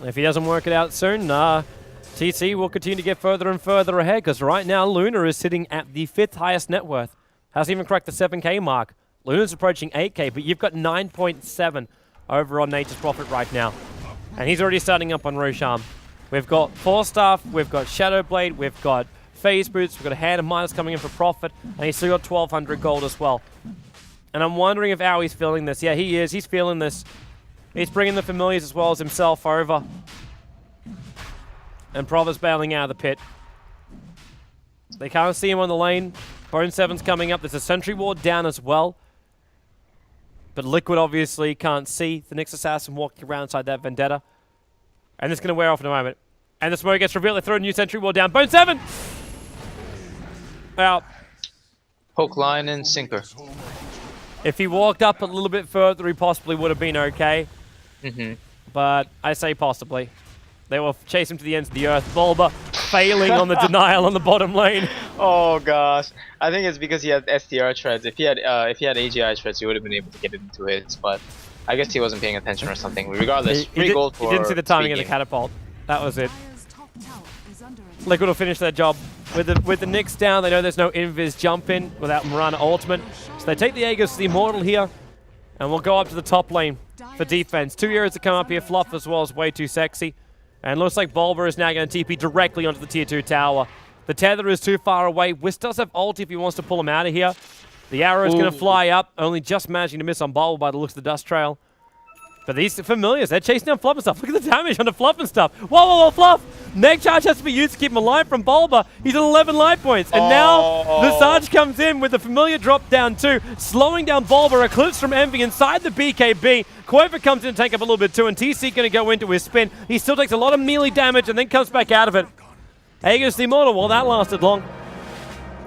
If he doesn't work it out soon, TC will continue to get further and further ahead, because right now Luna is sitting at the 5th highest net worth. Hasn't even cracked the 7k mark. Luna's approaching 8k, but you've got 9.7 over on Nature's Prophet right now. And he's already starting up on Roshan. We've got Force Staff, we've got Shadow Blade, we've got Phase Boots, we've got a Hand of Minus coming in for Prophet, and he's still got 1200 gold as well. And I'm wondering if Aui's feeling this. Yeah, he is. He's feeling this. He's bringing the familiars as well as himself over. And Prophet's bailing out of the pit. They can't see him on the lane. Bone 7's coming up. There's a Sentry Ward down as well. But Liquid obviously can't see the next assassin walking around inside that Vendetta. And it's going to wear off in a moment. And the smoke gets revealed. They throw a new Sentry Ward down. Bone 7! Out. Hook, line, and sinker. If he walked up a little bit further, he possibly would have been okay. But I say possibly. They will chase him to the ends of the earth. Bulba failing on the denial on the bottom lane. Oh gosh, I think it's because he had STR treads. If he had AGI treads, he would have been able to get it into hits. But I guess he wasn't paying attention or something. Regardless, free gold for. He didn't see the timing of the catapult. That was it. Liquid will finish their job. With the Nyx down, they know there's no invis jump in without Mirana ultimate. So they take the Aegis to the Immortal here. And we'll go up to the top lane for defense. 2 heroes to come up here. Fluff as well as way too sexy. And looks like Bulba is now going to TP directly onto the tier 2 tower. The tether is too far away. Whis does have ulti if he wants to pull him out of here. The arrow is going to fly up, only just managing to miss on Bulba by the looks of the dust trail. But these familiars, they're chasing down Fluff and stuff. Look at the damage on the Fluff and stuff. Whoa, Fluff! Neg charge has to be used to keep him alive from Bulba. He's at 11 life points. And now the Sarge comes in with the familiar drop down too, slowing down Bulba. Eclipse from Envy inside the BKB. Koiva comes in to take up a little bit too, and TC going to go into his spin. He still takes a lot of melee damage and then comes back out of it. Aegis the Immortal, well, that lasted long.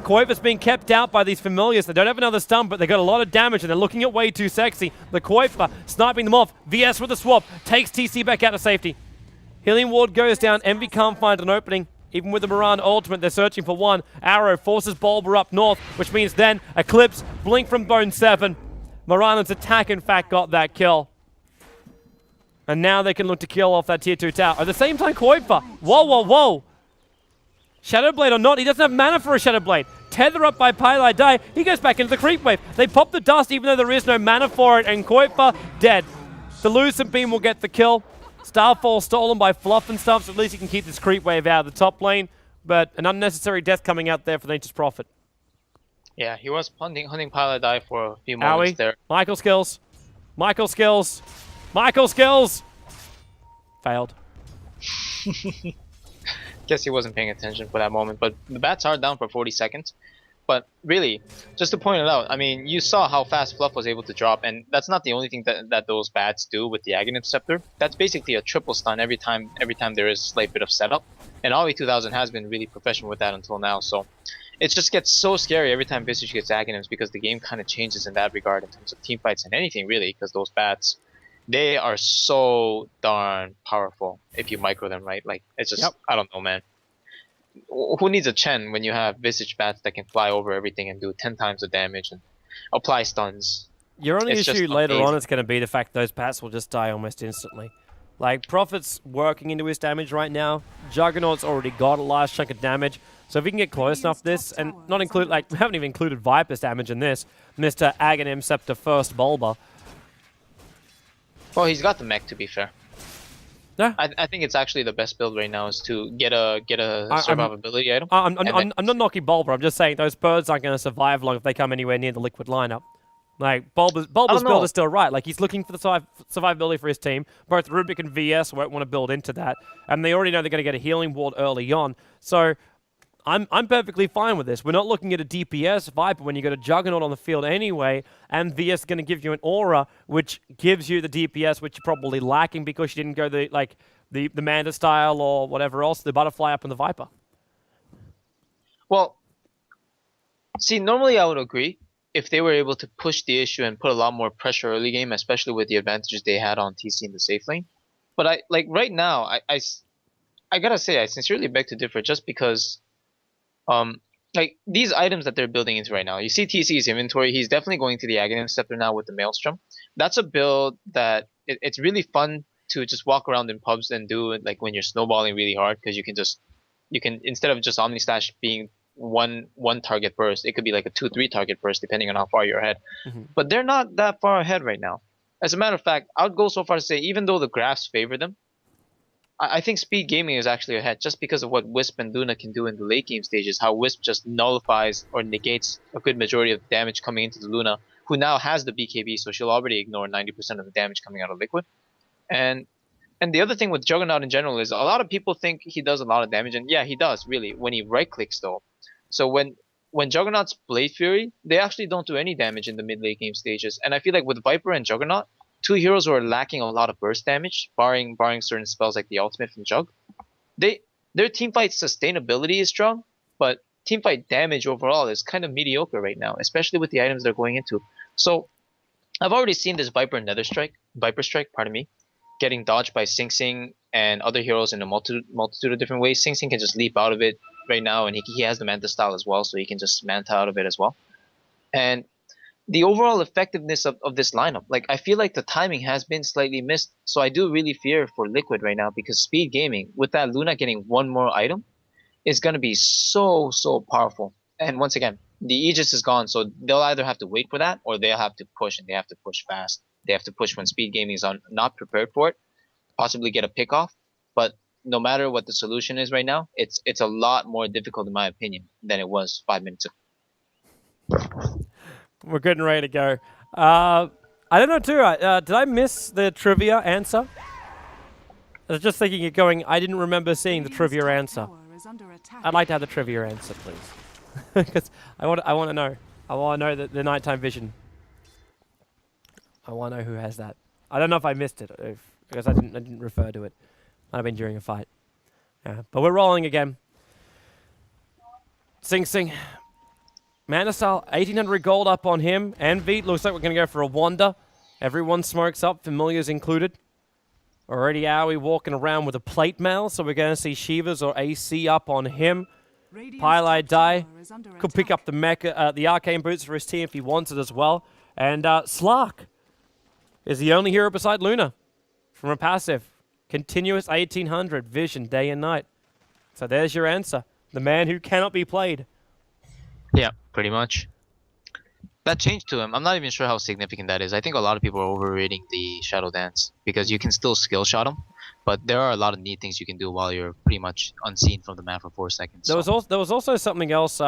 Koiva's being kept out by these familiars. They don't have another stun, but they got a lot of damage, and they're looking at way too sexy. The Koiva sniping them off. VS with a swap. Takes TC back out to safety. Healing Ward goes down. Envy can't find an opening. Even with the Mirana ultimate, they're searching for one. Arrow forces Bulba up north, which means then Eclipse, Blink from Bone 7. Mirana's attack, in fact, got that kill. And now they can look to kill off that tier 2 tower. At the same time, Koiva. Whoa. Shadow Blade or not, he doesn't have mana for a Shadow Blade. Tether up by Pylai Die, he goes back into the creep wave. They pop the dust even though there is no mana for it, and Koiva dead. The Lucent Beam will get the kill. Starfall stolen by Fluff and stuff, so at least he can keep this creep wave out of the top lane. But an unnecessary death coming out there for Nature's Prophet. Yeah, he was hunting Pylai Die for a few moments there. Michael skills. Failed. Guess he wasn't paying attention for that moment, but the bats are down for 40 seconds. But really, just to point it out, I mean, you saw how fast Fluff was able to drop, and that's not the only thing that those bats do with the Aghanim Scepter. That's basically a triple stun every time there is a slight bit of setup. And Ollie 2000 has been really professional with that until now, so it just gets so scary every time Visage gets Aghanims, because the game kind of changes in that regard in terms of teamfights and anything really, because those bats, they are so darn powerful if you micro them right. Like, it's just, I don't know, man. Who needs a Chen when you have Visage bats that can fly over everything and do 10 times the damage and apply stuns? Your only issue later on is going to be the fact those bats will just die almost instantly. Like, Prophet's working into his damage right now. Juggernaut's already got a large chunk of damage. So if we can get close enough to this, and not include, like, we haven't even included Viper's damage in this, Mr. Aghanim Scepter first Bulba. Well, he's got the mech, to be fair. Yeah. I think it's actually the best build right now is to get a survivability item. I'm not knocking Bulba. I'm just saying those birds aren't going to survive long if they come anywhere near the Liquid lineup. Like, Bulba's build know. is still right. Like, he's looking for the survivability for his team. Both Rubik and VS won't want to build into that. And they already know they're going to get a healing ward early on. So, I'm perfectly fine with this. We're not looking at a DPS Viper when you got a Juggernaut on the field anyway, and VS is going to give you an Aura, which gives you the DPS, which you're probably lacking because you didn't go the Manta style or whatever else, the Butterfly up on the Viper. Well, see, normally I would agree if they were able to push the issue and put a lot more pressure early game, especially with the advantages they had on TC in the safe lane. But right now, I gotta say, I sincerely beg to differ just because, like these items that they're building into right now, you see TC's inventory, he's definitely going to the Aghanim Scepter now with the Maelstrom. That's a build that it's really fun to just walk around in pubs and do it like when you're snowballing really hard because you can instead of just Omni Slash being one target burst, it could be like a 2-3 target burst depending on how far you're ahead. But they're not that far ahead right now. As a matter of fact, I would go so far to say even though the graphs favor them, I think Speed Gaming is actually ahead just because of what Wisp and Luna can do in the late game stages. How Wisp just nullifies or negates a good majority of the damage coming into the Luna, who now has the BKB, so she'll already ignore 90% of the damage coming out of Liquid. And the other thing with Juggernaut in general is a lot of people think he does a lot of damage, and yeah, he does really when he right clicks though. So when Juggernaut's Blade Fury, they actually don't do any damage in the mid late game stages. And I feel like with Viper and Juggernaut, two heroes who are lacking a lot of burst damage, barring certain spells like the ultimate from Jug, their teamfight sustainability is strong, but teamfight damage overall is kind of mediocre right now, especially with the items they're going into. So I've already seen this Viper Strike, pardon me, getting dodged by Sing Sing and other heroes in a multitude of different ways. Sing Sing can just leap out of it right now, and he has the Manta style as well, so he can just Manta out of it as well. And the overall effectiveness of this lineup, like I feel like the timing has been slightly missed, so I do really fear for Liquid right now because Speed Gaming, with that Luna getting one more item, is going to be so powerful. And once again, the Aegis is gone, so they'll either have to wait for that or they'll have to push, and they have to push fast. They have to push when Speed Gaming is not prepared for it, possibly get a pick off. But no matter what the solution is right now, it's a lot more difficult in my opinion than it was 5 minutes ago. We're good and ready to go. I don't know too. Did I miss the trivia answer? I was just thinking of going, I didn't remember seeing the trivia answer. I'd like to have the trivia answer, please. Because I want to know. I want to know the nighttime vision. I want to know who has that. I don't know if I missed it, because I didn't refer to it. Might have been during a fight. Yeah, but we're rolling again. Sing Sing. Manasal, 1800 gold up on him. Envy, looks like we're going to go for a Wanda. Everyone smokes up, familiars included. Already Aoi walking around with a plate mail, so we're going to see Shivas or AC up on him. Pylai Dai could pick up the mecha, the arcane boots for his team if he wants it as well. And Slark is the only hero beside Luna from a passive. Continuous 1800 vision day and night. So there's your answer. The man who cannot be played. Yeah, pretty much. That change to him, I'm not even sure how significant that is. I think a lot of people are overrating the Shadow Dance because you can still skill shot him, but there are a lot of neat things you can do while you're pretty much unseen from the map for 4 seconds. There was also something else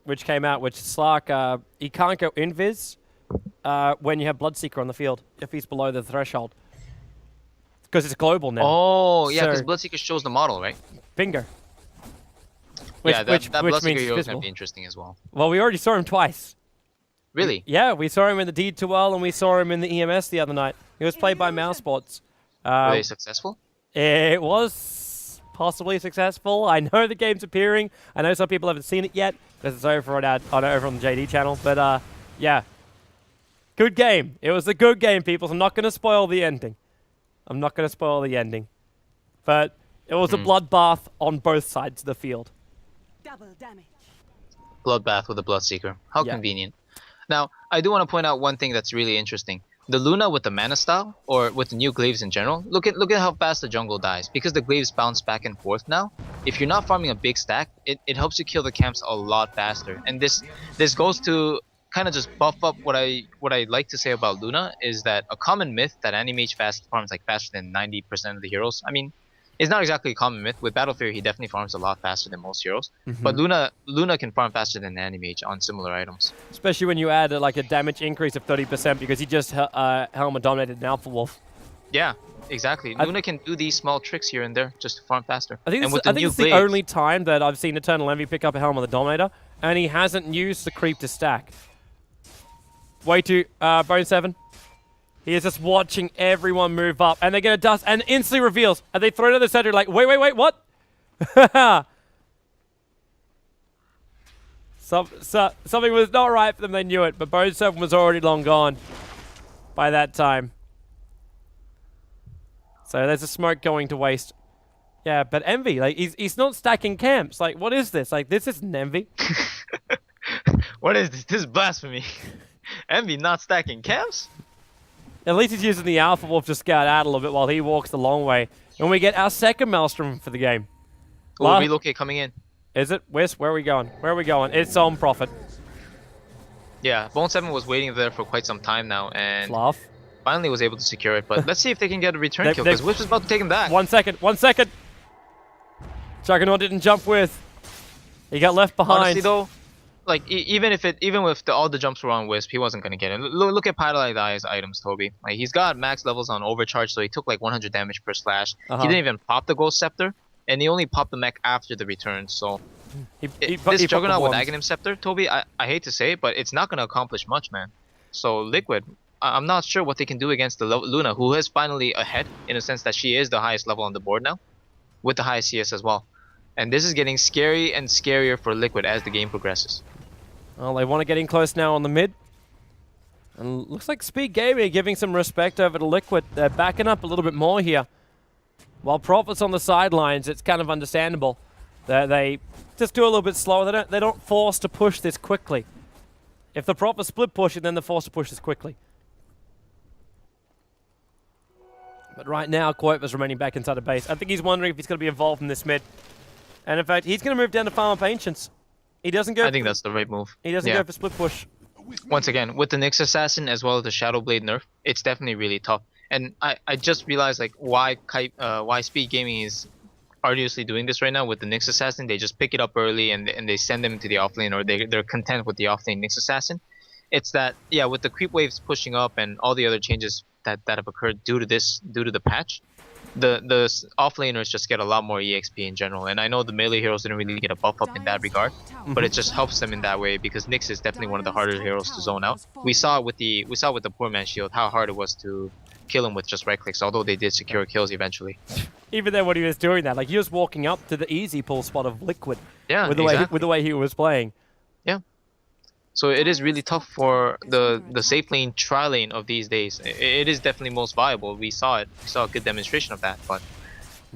which came out, which Slark, he can't go invis when you have Bloodseeker on the field if he's below the threshold. Because it's global now. Oh, yeah, because So- Bloodseeker shows the model, right? Bingo. Yeah, that Bloodseeker means hero is visible. going to be interesting as well. Well, we already saw him twice. Really? Yeah, we saw him in the D2L and we saw him in the EMS the other night. He was played by Mousebots. Were they successful? It was possibly successful. I know the game's appearing. I know some people haven't seen it yet because it's over on the JD channel. But yeah, good game. It was a good game, people. So I'm not going to spoil the ending. But it was a bloodbath on both sides of the field. Double damage. Bloodbath with a Bloodseeker. How Yeah. convenient. Now, I do want to point out one thing that's really interesting. The Luna with the mana style, or with the new glaives in general, look at how fast the jungle dies. Because the glaives bounce back and forth now, if you're not farming a big stack, it helps you kill the camps a lot faster. And this goes to kind of just buff up what I like to say about Luna, is that a common myth that Animage fast farms like faster than 90% of the heroes. I mean, It's not exactly a common myth. With Battle Fury, he definitely farms a lot faster than most heroes. Mm-hmm. But Luna can farm faster than Animage on similar items. Especially when you add like a damage increase of 30% because he just Helmet dominated an Alpha Wolf. Yeah, exactly. Luna can do these small tricks here and there just to farm faster. I think, and with I think it's the blades, only time that I've seen Eternal Envy pick up a Helm on the Dominator, and he hasn't used the creep to stack. Way too, Bone 7. He is just watching everyone move up, and they're going to dust, and instantly reveals, and they throw to the center like, wait, what? Something was not right for them, they knew it, but Bone 7 was already long gone by that time. So there's a smoke going to waste. Yeah, but Envy, like, he's not stacking camps. Like, what is this? Like, this isn't Envy. What is this? This is blasphemy. Envy not stacking camps? At least he's using the Alpha Wolf to scout out a little bit while he walks the long way. And we get our second Maelstrom for the game. Oh, relocate coming in. Is it? Where are we going? Where are we going? It's on Prophet. Yeah, Bone 7 was waiting there for quite some time now, and Fluff. finally was able to secure it. But let's see if they can get a return kill, because Wisp is about to take him back. 1 second. Juggernaut didn't jump with. He got left behind. Honestly, though, like even with all the jumps were on Wisp, he wasn't gonna get it. Look at Pylalite Eye's items, Toby. Like, he's got max levels on overcharge, so he took like 100 damage per slash. He didn't even pop the Ghost Scepter, and he only popped the mech after the return. So this Juggernaut with Aghanim Scepter, Toby, I hate to say it, but it's not gonna accomplish much, man. So Liquid, I'm not sure what they can do against the Luna, who is finally ahead in a sense that she is the highest level on the board now, with the highest CS as well. And this is getting scary and scarier for Liquid as the game progresses. Well, they want to get in close now on the mid. And looks like Speed Gaming are giving some respect over to Liquid. They're backing up a little bit more here. While Prophet's on the sidelines, it's kind of understandable that they just do a little bit slower. They don't force to push this quickly. If the Prophet split pushing, then they're forced to push this quickly. But right now, Koipa's remaining back inside the base. I think he's wondering if he's going to be involved in this mid. And in fact, he's going to move down to farm up Ancients. He doesn't go. I think that's the right move. He doesn't go for split push. Once again, with the Nyx Assassin as well as the Shadow Blade nerf, it's definitely really tough. And I just realized like why Speed Gaming is arduously doing this right now with the Nyx Assassin. They just pick it up early and they send them to the offlane, or they're content with the offlane Nyx Assassin. It's that, yeah, with the creep waves pushing up and all the other changes that have occurred due to the patch, the offlaners just get a lot more EXP in general. And I know the melee heroes didn't really get a buff up in that regard, but it just helps them in that way, because Nyx is definitely one of the harder heroes to zone out. We saw with the poor man's shield how hard it was to kill him with just right clicks, although they did secure kills eventually. Even then when he was doing that, like, he was walking up to the easy pull spot of Liquid. Yeah, with the way he was playing. Yeah. So it is really tough for the safe lane, tri lane of these days. It is definitely most viable. We saw it. We saw a good demonstration of that. But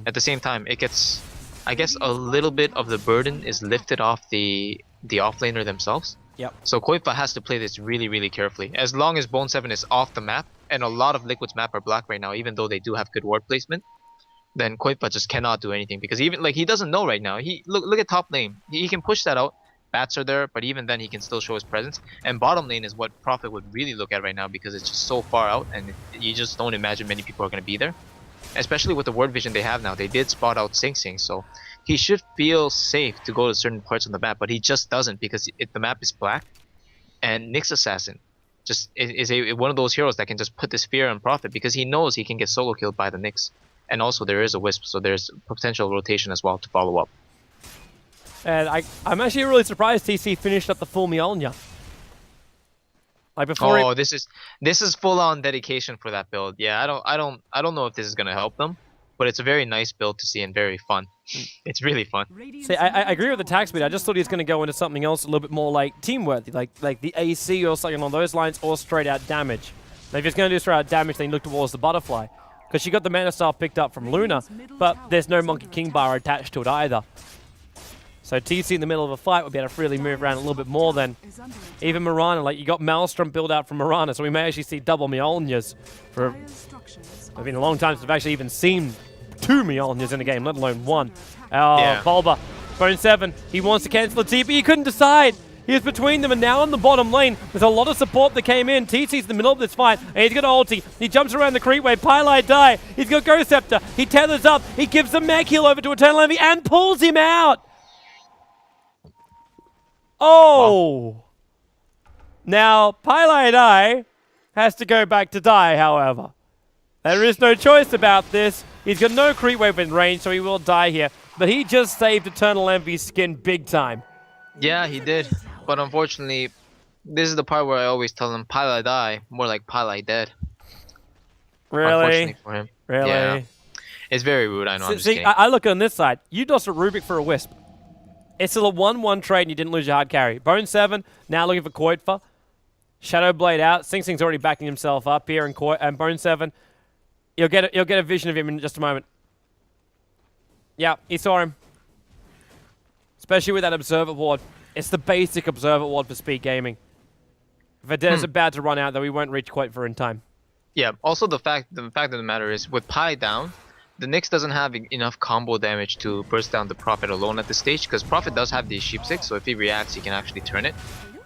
at the same time, it gets, I guess, a little bit of the burden is lifted off the offlaner themselves. Yep. So Koipa has to play this really, really carefully. As long as Bone 7 is off the map, and a lot of Liquid's map are black right now, even though they do have good ward placement, then Koipa just cannot do anything, because even like he doesn't know right now. He look at top lane. He can push that out. Bats are there, but even then he can still show his presence. And bottom lane is what Prophet would really look at right now, because it's just so far out and you just don't imagine many people are going to be there. Especially with the ward vision they have now. They did spot out Sing Sing, so he should feel safe to go to certain parts of the map, but he just doesn't, because the map is black. And Nyx Assassin just is one of those heroes that can just put this fear on Prophet, because he knows he can get solo killed by the Nyx. And also there is a Wisp, so there's potential rotation as well to follow up. And I'm actually really surprised TC finished up the full Mjolnir. Like before. This is full on dedication for that build. Yeah, I don't know if this is gonna help them, but it's a very nice build to see and very fun. It's really fun. See, I agree with the attack speed. I just thought he was going to go into something else a little bit more like team-worthy, like the AC or something along those lines, or straight out damage. Now, if he's going to do straight out damage, then look towards the butterfly, because she got the mana style picked up from Luna, but there's no Monkey King bar attached to it either. So TC in the middle of a fight would be able to freely move around a little bit more than even Mirana. Like, you got Maelstrom build out from Mirana, so we may actually see double Mjolnirs for, I mean, a long time since we've actually even seen 2 Mjolnirs in a game, let alone 1. Yeah. Bulba, Bone 7, he wants to cancel the TP, he couldn't decide. He was between them, and now on the bottom lane, there's a lot of support that came in. TC's in the middle of this fight, and he's got ulti. He jumps around the creep wave. Pylai die. He's got Ghost Scepter. He tethers up. He gives the mech heal over to Eternal Envy and pulls him out. Oh! Wow. Now, Pylai die has to go back to die, however. There is no choice about this. He's got no creep wave in range, so he will die here. But he just saved Eternal Envy's skin big time. Yeah, he did. But unfortunately, this is the part where I always tell him, Pylai die, more like Pylai dead. Really? Unfortunately for him. Really? Yeah. It's very rude, I know. I'm just See, kidding. I look on this side. You lost a Rubik for a Wisp. It's still a 1-1 trade and you didn't lose your hard carry. Bone 7, now looking for Koitfa. Shadow Blade out. Sing Sing's already backing himself up here, and Bone 7. You'll get a vision of him in just a moment. Yeah, he saw him. Especially with that Observer Ward. It's the basic Observer Ward for speed gaming. Vedetta's about to run out, though we won't reach Koitfa in time. Yeah, also the fact of the matter is, with Pi down, the Nyx doesn't have enough combo damage to burst down the Prophet alone at this stage, because Prophet does have these Sheep 6, so if he reacts, he can actually turn it.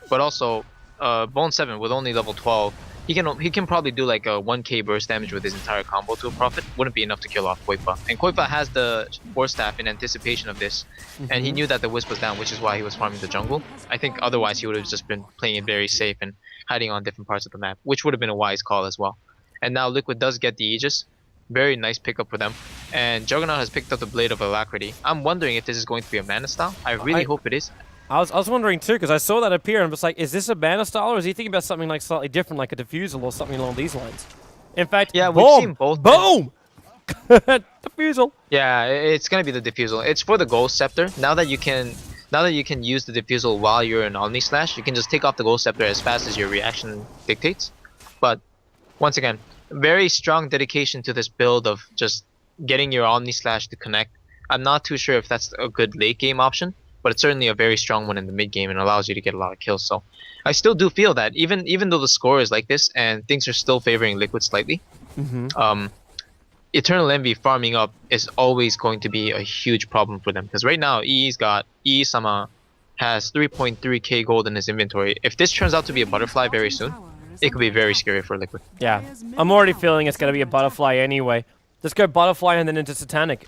But also, Bone 7 with only level 12, he can probably do like a 1k burst damage with his entire combo to a Prophet. Wouldn't be enough to kill off Koitfa. And Koitfa has the Force Staff in anticipation of this, and he knew that the Wisp was down, which is why he was farming the jungle. I think otherwise he would have just been playing it very safe and hiding on different parts of the map, which would have been a wise call as well. And now Liquid does get the Aegis. Very nice pickup for them. And Juggernaut has picked up the Blade of Alacrity. I'm wondering if this is going to be a mana style. I really hope it is. I was wondering too, because I saw that appear and I was like, is this a mana style, or is he thinking about something like slightly different, like a diffusal or something along these lines? In fact, yeah, boom, we've seen both. Boom! Diffusal. Yeah, it's gonna be the Diffusal. It's for the Ghost Scepter. Now that you can use the Diffusal while you're in Omni Slash, you can just take off the Ghost Scepter as fast as your reaction dictates. But once again, very strong dedication to this build of just getting your Omni Slash to connect. I'm not too sure if that's a good late game option, but it's certainly a very strong one in the mid game and allows you to get a lot of kills. So I still do feel that even though the score is like this and things are still favoring Liquid slightly, Eternal Envy farming up is always going to be a huge problem for them, because right now Sama has 3.3k gold in his inventory. If this turns out to be a butterfly very soon, it could be very scary for Liquid. Yeah, I'm already feeling it's going to be a butterfly anyway. Just go butterfly and then into Satanic.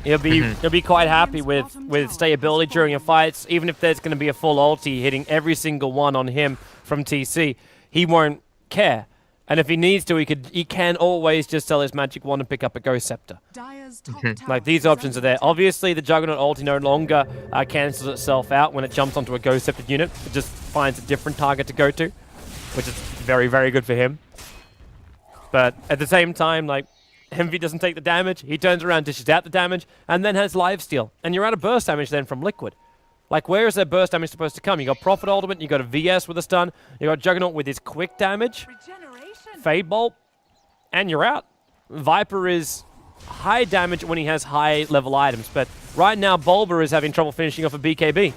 He'll be quite happy with stability during your fights, even if there's going to be a full ulti hitting every single one on him from TC. He won't care, and if he needs to, he can always just sell his magic wand and pick up a Ghost Scepter. Like, these options are there. Obviously, the Juggernaut ulti no longer cancels itself out when it jumps onto a Ghost Scepter unit. It just finds a different target to go to, which is very, very good for him. But at the same time, like, Envy doesn't take the damage, he turns around, dishes out the damage, and then has lifesteal. And you're out of burst damage then from Liquid. Like, where is that burst damage supposed to come? You got Prophet Ultimate, you got a VS with a stun, you got Juggernaut with his quick damage, Fade Bolt, and you're out. Viper is high damage when he has high level items, but right now Bulba is having trouble finishing off a BKB.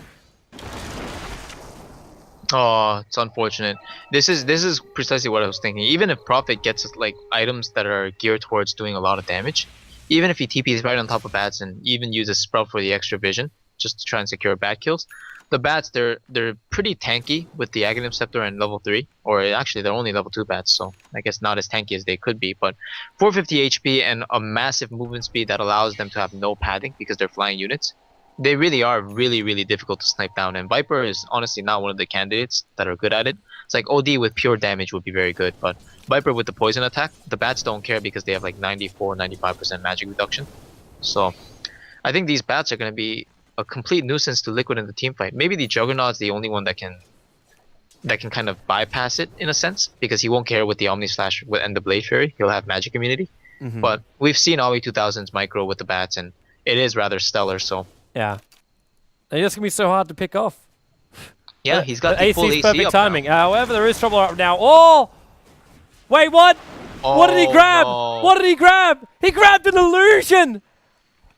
Oh, it's unfortunate. This is precisely what I was thinking. Even if Prophet gets like items that are geared towards doing a lot of damage, even if he TPs right on top of bats and even uses Sprout for the extra vision just to try and secure bat kills, the bats they're pretty tanky with the Aghanim Scepter and level 3, or actually they're only level 2 bats, so I guess not as tanky as they could be. But 450 HP and a massive movement speed that allows them to have no padding because they're flying units. They really are really difficult to snipe down, and Viper is honestly not one of the candidates that are good at it. It's like OD with pure damage would be very good, but Viper with the poison attack, the bats don't care because they have like 94-95% magic reduction. So I think these bats are going to be a complete nuisance to Liquid in the team fight. Maybe the Juggernaut's the only one that can kind of bypass it in a sense, because he won't care with the Omni Slash and the Blade Fury. He'll have magic immunity. But we've seen Ollie 2000's micro with the bats, and it is rather stellar. So yeah, it's just gonna be so hard to pick off. Yeah, he's got the full AC perfect up timing. now. However, there is trouble up now. Oh, wait, what? Oh, what did he grab? no. What did he grab? He grabbed an illusion.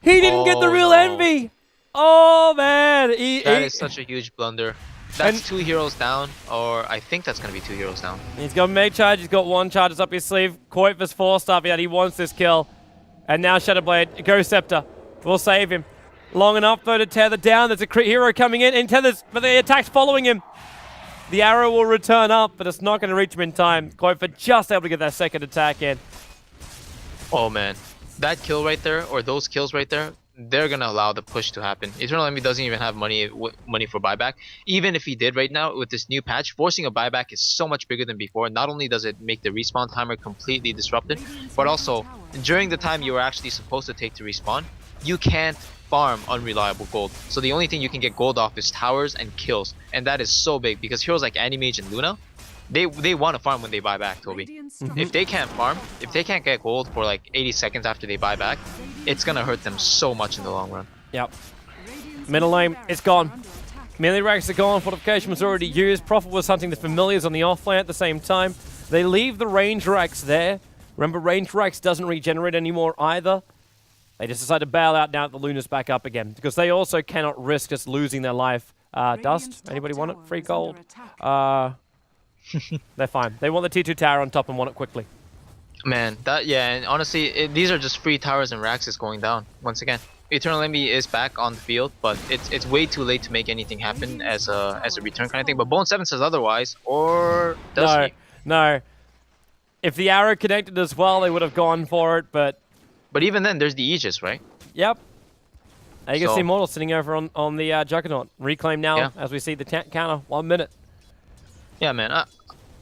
He didn't get the real Envy. Oh man, That is such a huge blunder. That's 2 heroes down, or I think that's gonna be 2 heroes down. He's got Mage Charge. He's got 1 charges up his sleeve. Koitfa's 4-star yet. He wants this kill, and now Shadowblade, Ghost Scepter will save him. Long enough, though, to tether down. There's a crit hero coming in, and tethers, but the attack's following him. The arrow will return up, but it's not going to reach him in time. Koifa just able to get that second attack in. Oh man, that kill right there, or those kills right there, they're gonna allow the push to happen. Eternal Envy doesn't even have money for buyback. Even if he did right now with this new patch, forcing a buyback is so much bigger than before. Not only does it make the respawn timer completely disrupted, but also during the time you were actually supposed to take to respawn, you can't farm unreliable gold. So the only thing you can get gold off is towers and kills, and that is so big because heroes like Animage and Luna, they want to farm when they buy back, Toby. If they can't farm, if they can't get gold for like 80 seconds after they buy back, it's gonna hurt them so much in the long run. Yep. Middle lane, it's gone. Melee racks are gone, fortification was already used. Prophet was hunting the familiars on the off lane at the same time. They leave the range racks there. Remember, range racks doesn't regenerate anymore either. They just decide to bail out now that the Luna's back up again, because they also cannot risk just losing their life. Dust, anybody want it? Free gold? They're fine. They want the T2 tower on top and want it quickly. Man, and honestly, these are just free towers and racks is going down once again. Eternal Envy is back on the field, but it's way too late to make anything happen as a return kind of thing. But Bone 7 says otherwise, or does he? No. If the arrow connected as well, they would have gone for it, but even then, there's the Aegis, right? Yep. You can see Mortal sitting over on the Juggernaut. Reclaim now as we see the counter. 1 minute. Yeah, man.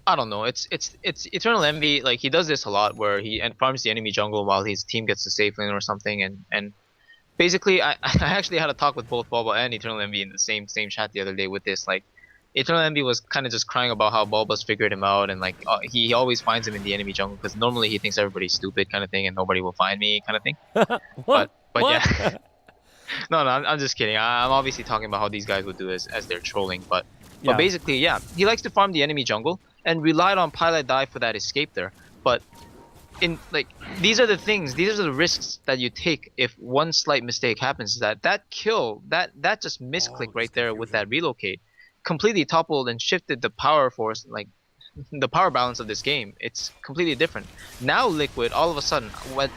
I don't know. It's Eternal Envy. Like, he does this a lot, where he farms the enemy jungle while his team gets the safe lane or something. And basically, I actually had a talk with both Bulba and Eternal Envy in the same chat the other day with this. Like, Eternal Envy was kind of just crying about how Bulba's figured him out, and like he always finds him in the enemy jungle because normally he thinks everybody's stupid kind of thing and nobody will find me kind of thing. What? But yeah. No, I'm just kidding. I'm obviously talking about how these guys would do this as they're trolling, but basically, yeah, he likes to farm the enemy jungle and relied on Pilot Dive for that escape there. But these are the things, these are the risks that you take if one slight mistake happens. That kill, that just misclick right there with that relocate, completely toppled and shifted the power force, like the power balance of this game. It's completely different. Now Liquid, all of a sudden,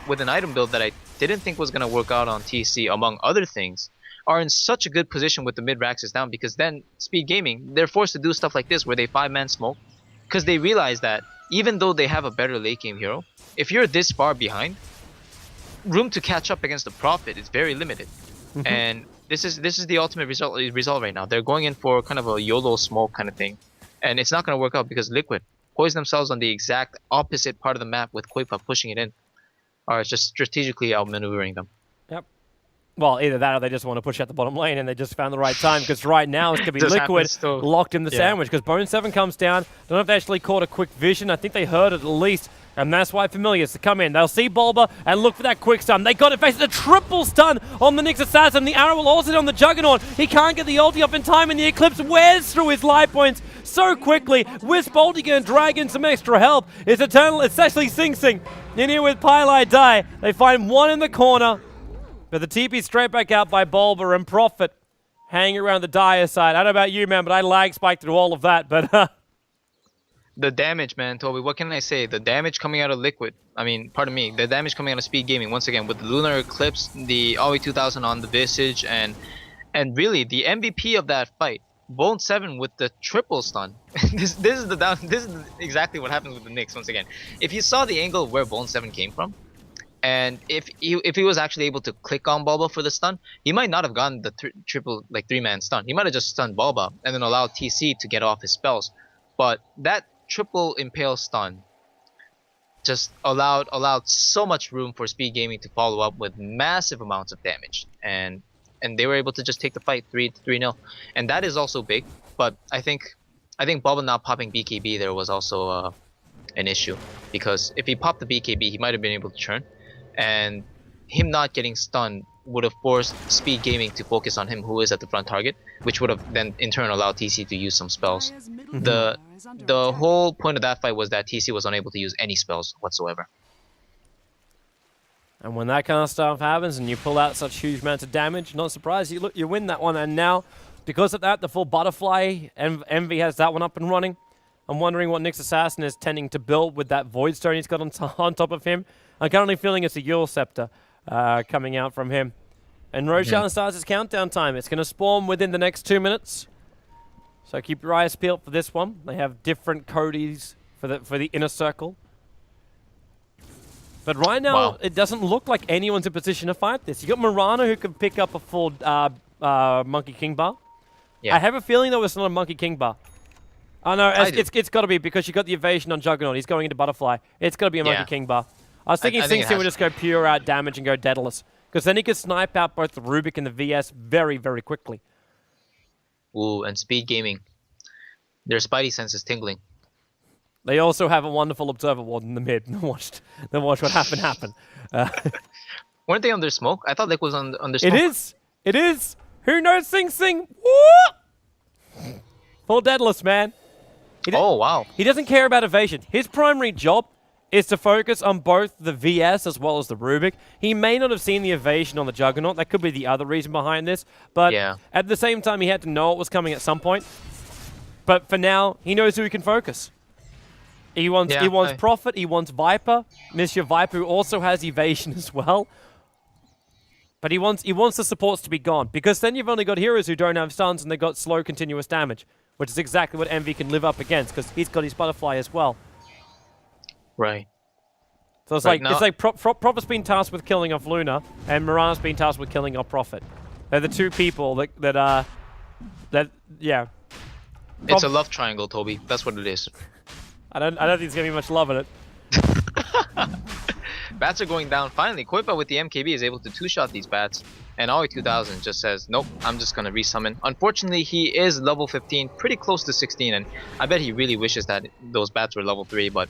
with an item build that I didn't think was gonna work out on TC, among other things, are in such a good position with the mid racks down, because then Speed Gaming, they're forced to do stuff like this where they 5-man smoke, because they realize that even though they have a better late game hero, if you're this far behind, room to catch up against the Prophet is very limited. And this is the ultimate result right now. They're going in for kind of a YOLO smoke kind of thing, and it's not going to work out because Liquid poised themselves on the exact opposite part of the map with Koipa pushing it in, or just strategically outmaneuvering them. Yep. Well, either that or they just want to push out the bottom lane and they just found the right time, because right now it's going to be Liquid locked in the sandwich, because Bone 7 comes down. Don't know if they actually caught a quick vision. I think they heard it at least, and that's why Familiars to come in. They'll see Bulba and look for that quick stun. They got it faced a triple stun on the Nyx Assassin. The arrow will also hit on the Juggernaut. He can't get the ulti up in time, and the Eclipse wears through his life points so quickly. Wisp ulti can drag in some extra help. It's Eternal, it's actually Sing Sing in here with Pylai Die. They find one in the corner, but the TP straight back out by Bulba, and Prophet hanging around the Dire side. I don't know about you, man, but I lag spiked through all of that, but the damage, man, Toby, what can I say? The damage coming out of Liquid, I mean, pardon me, the damage coming out of Speed Gaming, once again, with the Lunar Eclipse, the AOE 2000 on the Visage, and really, the MVP of that fight, Bone 7 with the triple stun. This is exactly what happens with the Nyx, once again. If you saw the angle of where Bone 7 came from, and if he was actually able to click on Bulba for the stun, he might not have gotten the triple, like 3-man stun. He might have just stunned Bulba and then allowed TC to get off his spells. But that triple impale stun just allowed so much room for Speed Gaming to follow up with massive amounts of damage, and they were able to just take the fight 3-0, and that is also big. But I think Bulba not popping BKB there was also an issue, because if he popped the BKB, he might have been able to churn, and him not getting stunned would have forced Speed Gaming to focus on him, who is at the front target, which would have then in turn allowed TC to use some spells. The whole point of that fight was that TC was unable to use any spells whatsoever. And when that kind of stuff happens and you pull out such huge amounts of damage, not surprised, you win that one. And now, because of that, the full Butterfly, Envy has that one up and running. I'm wondering what Nyx Assassin is tending to build with that Void Stone he's got on top of him. I'm currently feeling it's a Yule Scepter coming out from him. And Roshan starts his countdown time. It's going to spawn within the next 2 minutes. So keep your eyes peeled for this one. They have different Codys for the inner circle. But right now, it doesn't look like anyone's in position to fight this. You got Mirana who can pick up a full Monkey King bar. Yeah. I have a feeling though it's not a Monkey King bar. Oh no, it's got to be because you got the evasion on Juggernaut. He's going into Butterfly. It's got to be a Monkey King bar. I was thinking Sing Sing would just go pure out damage and go Daedalus. Because then he could snipe out both the Rubik and the VS very, very quickly. Ooh, and speed gaming. Their spidey sense is tingling. They also have a wonderful Observer Ward in the mid. They watched what happen. Weren't they under smoke? I thought Lick was under smoke. It is. It is. Who knows Sing Sing? Woo! Full Daedalus, man. Oh, wow. He doesn't care about evasion. His primary job is to focus on both the VS as well as the Rubik. He may not have seen the evasion on the Juggernaut. That could be the other reason behind this. But at the same time, he had to know it was coming at some point. But for now, he knows who he can focus. He wants Prophet, he wants Viper. Monsieur Viper, who also has evasion as well. But he wants the supports to be gone. Because then you've only got heroes who don't have stuns and they've got slow continuous damage. Which is exactly what Envy can live up against, because he's got his Butterfly as well. Right. So it's like Prophet's been tasked with killing off Luna, and Mirana's been tasked with killing off Prophet. They're the two people that It's a love triangle, Toby. That's what it is. I don't think there's gonna be much love in it. Bats are going down. Finally, Koipa with the MKB is able to two-shot these bats. And Aoi 2000 just says, nope, I'm just going to resummon. Unfortunately, he is level 15, pretty close to 16. And I bet he really wishes that those bats were level 3. But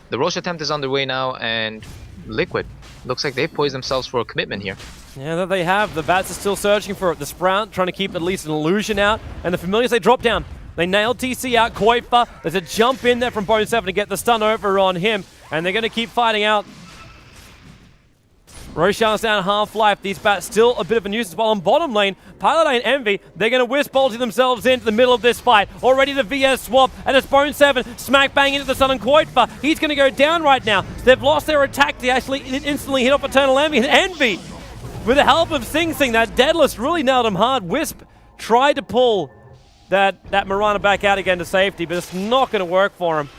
the Roche attempt is underway now. And Liquid, looks like they've poised themselves for a commitment here. Yeah, that they have. The bats are still searching for it. The Sprout trying to keep at least an illusion out. And the Familiars, they drop down. They nailed TC out. Koipa, there's a jump in there from Bone 7 to get the stun over on him. And they're going to keep fighting out. Roshan's down half-life. These bats still a bit of a nuisance. While on bottom lane, Pilot and Envy, they're going to wisp bolty themselves into the middle of this fight. Already the VS swap, and it's Bone 7 smack bang into the Sun and Koipa. He's going to go down right now. They've lost their attack. They actually instantly hit off Eternal Envy. And Envy, with the help of Sing Sing, that Daedalus really nailed him hard. Wisp tried to pull that Mirana back out again to safety, but it's not going to work for him.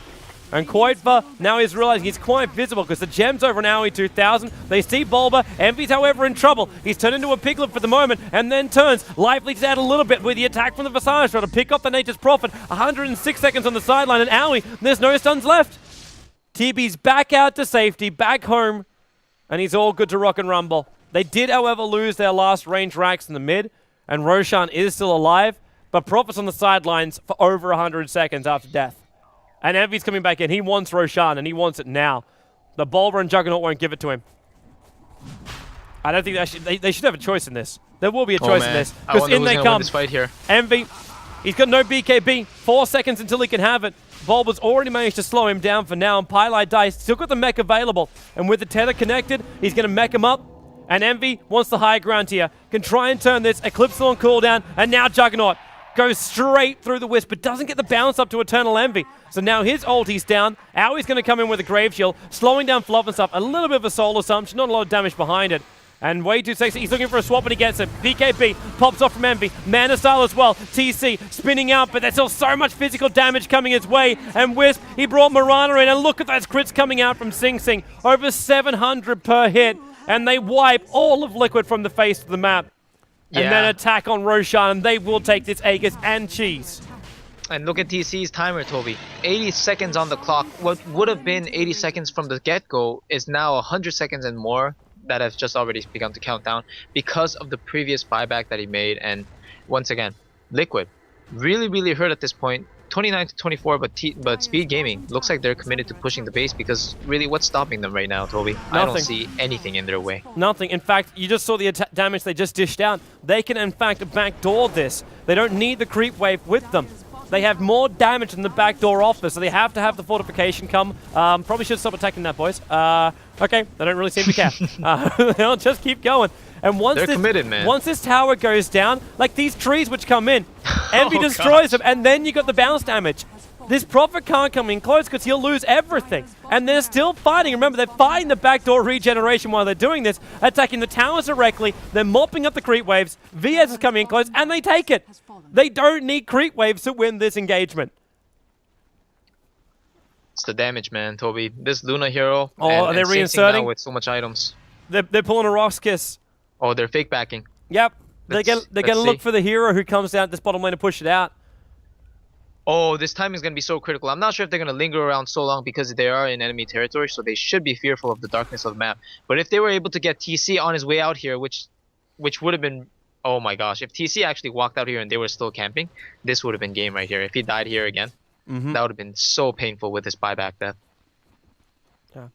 And Koipa, now he's realizing he's quite visible because the gem's over an Aoi 2000. They see Bulba. Envy's, however, in trouble. He's turned into a piglet for the moment and then turns. Life leaks out a little bit with the attack from the Visage, trying to pick up the Nature's Prophet. 106 seconds on the sideline, and Aoi, there's no stuns left. TB's back out to safety, back home, and he's all good to rock and rumble. They did, however, lose their last range racks in the mid, and Roshan is still alive, but Prophet's on the sidelines for over 100 seconds after death. And Envy's coming back in. He wants Roshan, and he wants it now. The Bulba and Juggernaut won't give it to him. I don't think they should have a choice in this. There will be a choice in this. Because in they come. This fight here. Envy, he's got no BKB. 4 seconds until he can have it. Bulba's already managed to slow him down for now, and Pylite dies. Still got the mech available. And with the tether connected, he's going to mech him up. And Envy wants the high ground here. Can try and turn this. Eclipse on cooldown, and now Juggernaut goes straight through the wisp, but doesn't get the bounce up to Eternal Envy. So now his ulti's down. Aoi's going to come in with a Grave Shield, slowing down Fluff and stuff. A little bit of a soul assumption, not a lot of damage behind it. And way too sexy. He's looking for a swap, and he gets it. BKB pops off from Envy. Mana Style as well. TC spinning out, but there's still so much physical damage coming his way. And Wisp, he brought Mirana in, and look at those crits coming out from Sing Sing. Over 700 per hit. And they wipe all of Liquid from the face of the map. And then attack on Roshan, and they will take this Aegis and Cheese. And look at TC's timer, Toby. 80 seconds on the clock. What would have been 80 seconds from the get-go is now 100 seconds and more that have just already begun to count down because of the previous buyback that he made. And once again, Liquid really, really hurt at this point. 29 to 24, but Speed Gaming looks like they're committed to pushing the base because really, what's stopping them right now, Toby? Nothing. I don't see anything in their way. Nothing. In fact, you just saw the damage they just dished out. They can, in fact, backdoor this. They don't need the creep wave with them. They have more damage than the backdoor offers, so they have to have the fortification come. Probably should stop attacking that, boys. Okay, they don't really seem to care. They'll just keep going. And once They're committed, man. Once this tower goes down, like these trees which come in, Envy destroys them, and then you got the bounce damage. This Prophet can't come in close because he'll lose everything. And they're still fighting. Remember, they're fighting the backdoor regeneration while they're doing this, attacking the towers directly. They're mopping up the creep waves. VS is coming in close, and they take it. They don't need creep waves to win this engagement. It's the damage, man, Toby. This Luna hero. Oh, and, are they and Sing Sing reinserting? now with so much items. They're pulling a Rocks Kiss. Oh, they're fake backing. Yep. They're Let's going to look see. for the hero who comes down this bottom lane to push it out. Oh, this timing is going to be so critical. I'm not sure if they're going to linger around so long because they are in enemy territory, so they should be fearful of the darkness of the map. But if they were able to get TC on his way out here, which would have been... Oh my gosh, if TC actually walked out here and they were still camping, this would have been game right here. If he died here again, that would have been so painful with his buyback death. Yeah.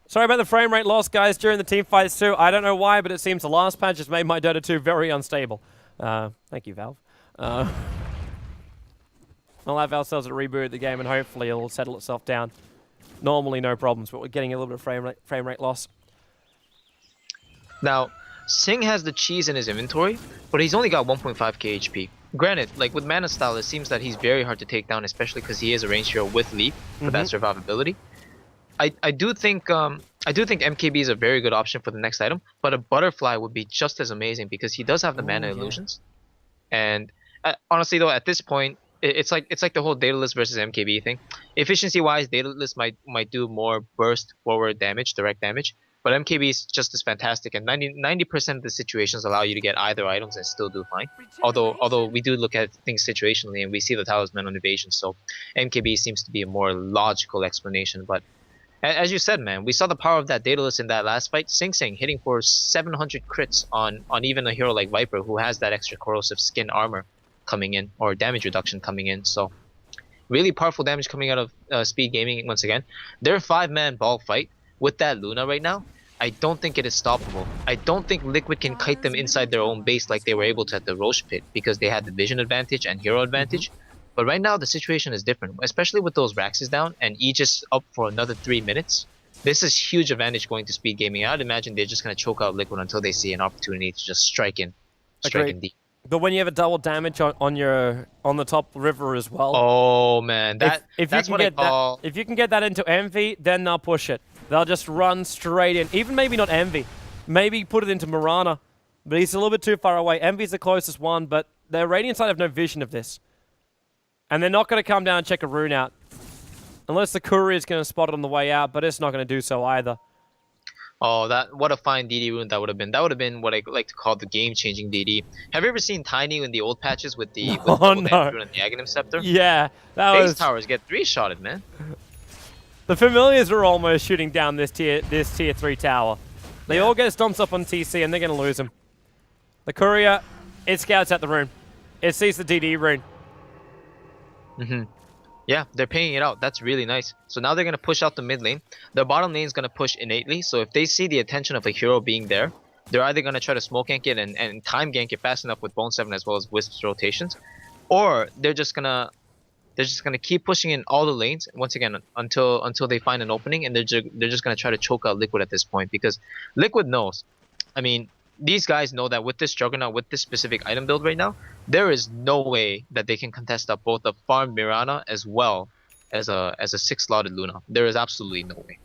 Sorry about the frame rate loss, guys, during the team fights too. I don't know why, but it seems the last patch has made my Dota 2 very unstable. Thank you, Valve. We'll have ourselves a reboot of the game, and hopefully it'll settle itself down. Normally, no problems, but we're getting a little bit of frame rate loss. Now, Sing has the cheese in his inventory, but he's only got 1.5k HP. Granted, like with Mana Style, it seems that he's very hard to take down, especially because he is a ranged hero with Leap for that survivability. I do think MKB is a very good option for the next item, but a Butterfly would be just as amazing because he does have the mana illusions. And honestly, though, at this point, it's like the whole Daedalus versus MKB thing. Efficiency-wise, Daedalus might do more burst forward damage, direct damage, but MKB is just as fantastic, and 90% of the situations allow you to get either items and still do fine. Although we do look at things situationally, and we see the Talisman on evasion, so MKB seems to be a more logical explanation. But as you said, man, we saw the power of that Daedalus in that last fight. Sing Sing hitting for 700 crits on even a hero like Viper, who has that extra corrosive skin armor coming in, or damage reduction coming in. So really powerful damage coming out of Speed Gaming once again. Their 5-man ball fight with that Luna right now, I don't think it is stoppable. I don't think Liquid can kite them inside their own base like they were able to at the Roche Pit, because they had the vision advantage and hero advantage. But right now the situation is different, especially with those Raxes down and Aegis up for another 3 minutes. This is huge advantage going to Speed Gaming. I'd imagine they're just going to choke out Liquid until they see an opportunity to just strike in deep. But when you have a double damage on the top river as well. Oh man, that's what I call. If you can get that into Envy, then they'll push it. They'll just run straight in. Even maybe not Envy. Maybe put it into Mirana. But he's a little bit too far away. Envy's the closest one, but the Radiant side have no vision of this. And they're not going to come down and check a rune out. Unless the courier is going to spot it on the way out, but it's not going to do so either. Oh, what a fine DD rune that would have been. That would have been what I like to call the game-changing DD. Have you ever seen Tiny in the old patches with the rune and the Aghanim Scepter? Yeah, that Base was... towers get 3-shotted, man. The Familiars are almost shooting down this tier 3 tower. They all get stomps up on TC, and they're going to lose him. The courier, it scouts out the rune. It sees the DD rune. Yeah, they're paying it out. That's really nice. So now they're going to push out the mid lane. Their bottom lane is going to push innately. So if they see the attention of a hero being there, they're either going to try to smoke gank it and time gank it fast enough with Bone 7 as well as Wisp's rotations, or they're just gonna keep pushing in all the lanes once again until they find an opening, and they're just gonna try to choke out Liquid at this point, because Liquid knows. I mean, these guys know that with this Juggernaut, with this specific item build right now, there is no way that they can contest up both a farmed Mirana as well as a 6-slotted Luna. There is absolutely no way.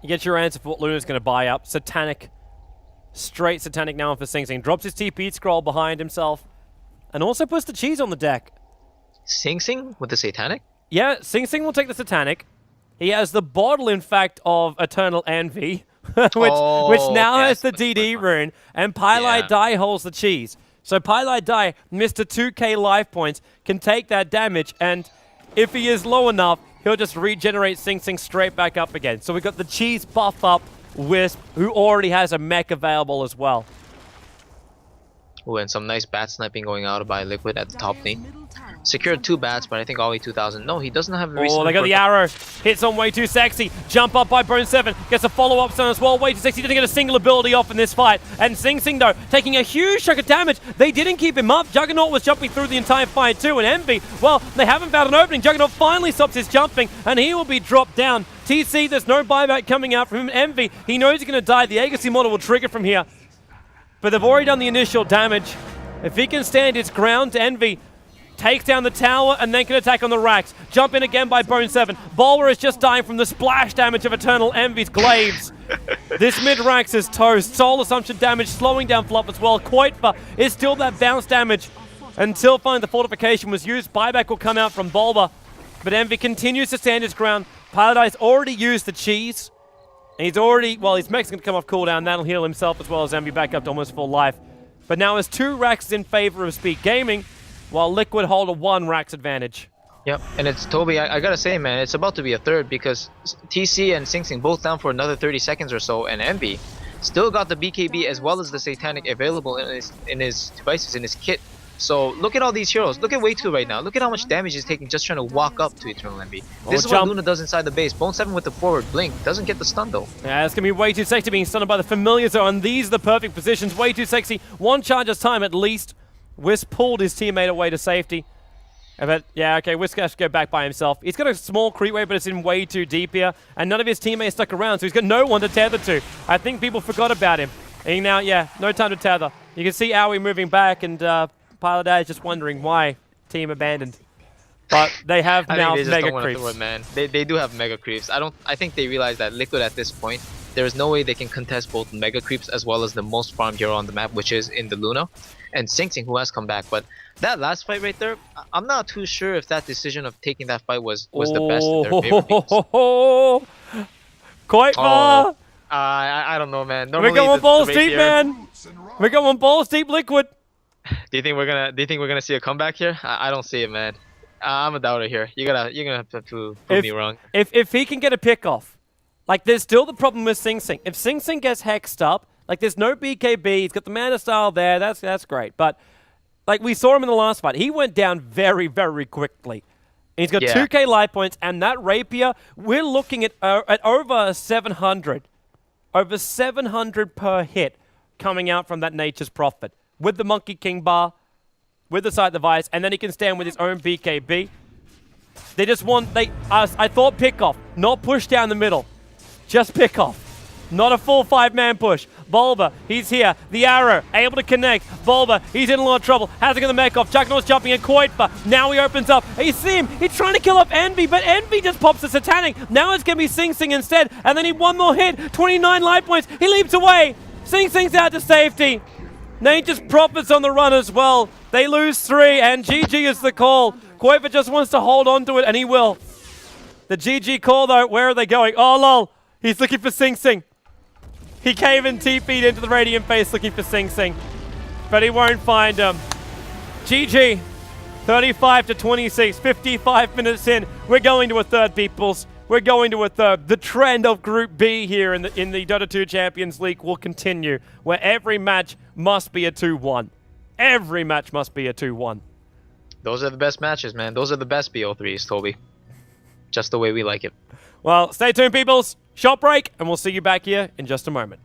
You get your answer for what Luna's going to buy up. Satanic. Straight Satanic now for Sing Sing. Drops his TP scroll behind himself. And also puts the cheese on the deck. Sing Sing with the Satanic? Yeah, Sing Sing will take the Satanic. He has the bottle, in fact, of Eternal Envy, which now has the DD rune, and Pylite Dai holds the cheese. So Pylite Dai, Mr. 2k life points, can take that damage, and if he is low enough, he'll just regenerate Sing Sing straight back up again. So we've got the cheese buff up Wisp, who already has a mech available as well. Ooh, and some nice bat sniping going out by Liquid at the top lane. Secured 2 bats, but I think only 2,000. No, he doesn't have a reason. Oh, they got the arrow. Hits on way too sexy. Jump up by Bone 7. Gets a follow-up stun as well. Way too sexy. Doesn't get a single ability off in this fight. And Sing Sing, though, taking a huge chunk of damage. They didn't keep him up. Juggernaut was jumping through the entire fight too. And Envy, well, they haven't found an opening. Juggernaut finally stops his jumping, and he will be dropped down. TC, there's no buyback coming out from him. Envy, he knows he's going to die. The Agassi model will trigger from here. But they've already done the initial damage. If he can stand his ground, Envy, takes down the tower and then can attack on the racks. Jump in again by Bone7. Bulwer is just dying from the splash damage of Eternal Envy's glaives. This mid-Rax is toast. Soul Assumption damage slowing down Fluff as well. Koitva is still that bounce damage until finally the fortification was used. Buyback will come out from Bulba, but Envy continues to stand his ground. Paradise already used the cheese, and he's already, well, his mech's going to come off cooldown. That'll heal himself as well as Envy back up to almost full life. But now there's 2 Raxes in favor of Speed Gaming, while Liquid hold a 1 Rax advantage. Yep, and it's Toby. I gotta say, man, it's about to be a third because TC and Sing Sing both down for another 30 seconds or so, and Envy still got the BKB as well as the Satanic available in his devices, in his kit. So look at all these heroes. Look at Way2 right now. Look at how much damage he's taking just trying to walk up to Eternal Envy. This is what Luna does inside the base. Bone7 with the forward blink doesn't get the stun though. Yeah, it's going to be Way Too Sexy being stunned by the Familiar Zone, and these are the perfect positions. Way Too Sexy, 1 charge's time at least. Wisp pulled his teammate away to safety. But yeah, okay, Wisp has to go back by himself. He's got a small creep wave, but it's in way too deep here, and none of his teammates stuck around, so he's got no one to tether to. I think people forgot about him. And now, yeah, no time to tether. You can see Aoi moving back, and Paladai is just wondering why team abandoned. But they have now mega creeps. Man. They do have mega creeps. I think they realize that Liquid at this point, there is no way they can contest both mega creeps as well as the most farmed hero on the map, which is in the Luna, and Sing Sing, who has come back. But that last fight right there, I'm not too sure if that decision of taking that fight was the best in their favor. Quite far. I don't know, man. We're going balls deep, man. We're going balls deep, Liquid. Do you think we're gonna see a comeback here? I don't see it, man. I'm a doubter here. You're gonna have to prove me wrong. If he can get a pick off, like there's still the problem with Sing Sing. If Sing Sing gets hexed up, like there's no BKB, he's got the mana style there. That's great, but like we saw him in the last fight, he went down very, very quickly. And he's got 2k life points, and that rapier, we're looking at over 700. Over 700 per hit coming out from that Nature's Prophet. With the Monkey King bar, with the Sight Device, and then he can stand with his own BKB. They just want, I thought pick off, not push down the middle. Just pick off. Not a full 5-man push. Bulba, he's here. The arrow, able to connect. Bulba, he's in a lot of trouble. Has to get the mech off. Juggernaut's jumping in. Koitva, now he opens up. You see him, he's trying to kill off Envy, but Envy just pops the Satanic. Now it's going to be Sing Sing instead, and then he one more hit. 29 life points. He leaps away. Sing Sing's out to safety. Nature's Prophet's on the run as well. They lose 3, and GG is the call. Koitva just wants to hold on to it, and he will. The GG call, though, where are they going? Oh, lol. He's looking for Sing Sing. He came and TP'd into the Radiant base looking for Sing Sing, but he won't find him. GG, 35-26, 55 minutes in. We're going to a third, peoples. We're going to a third. The trend of Group B here in the Dota 2 Champions League will continue, where every match must be a 2-1. Every match must be a 2-1. Those are the best matches, man. Those are the best BO3s, Toby. Just the way we like it. Well, stay tuned, peoples. Short break, and we'll see you back here in just a moment.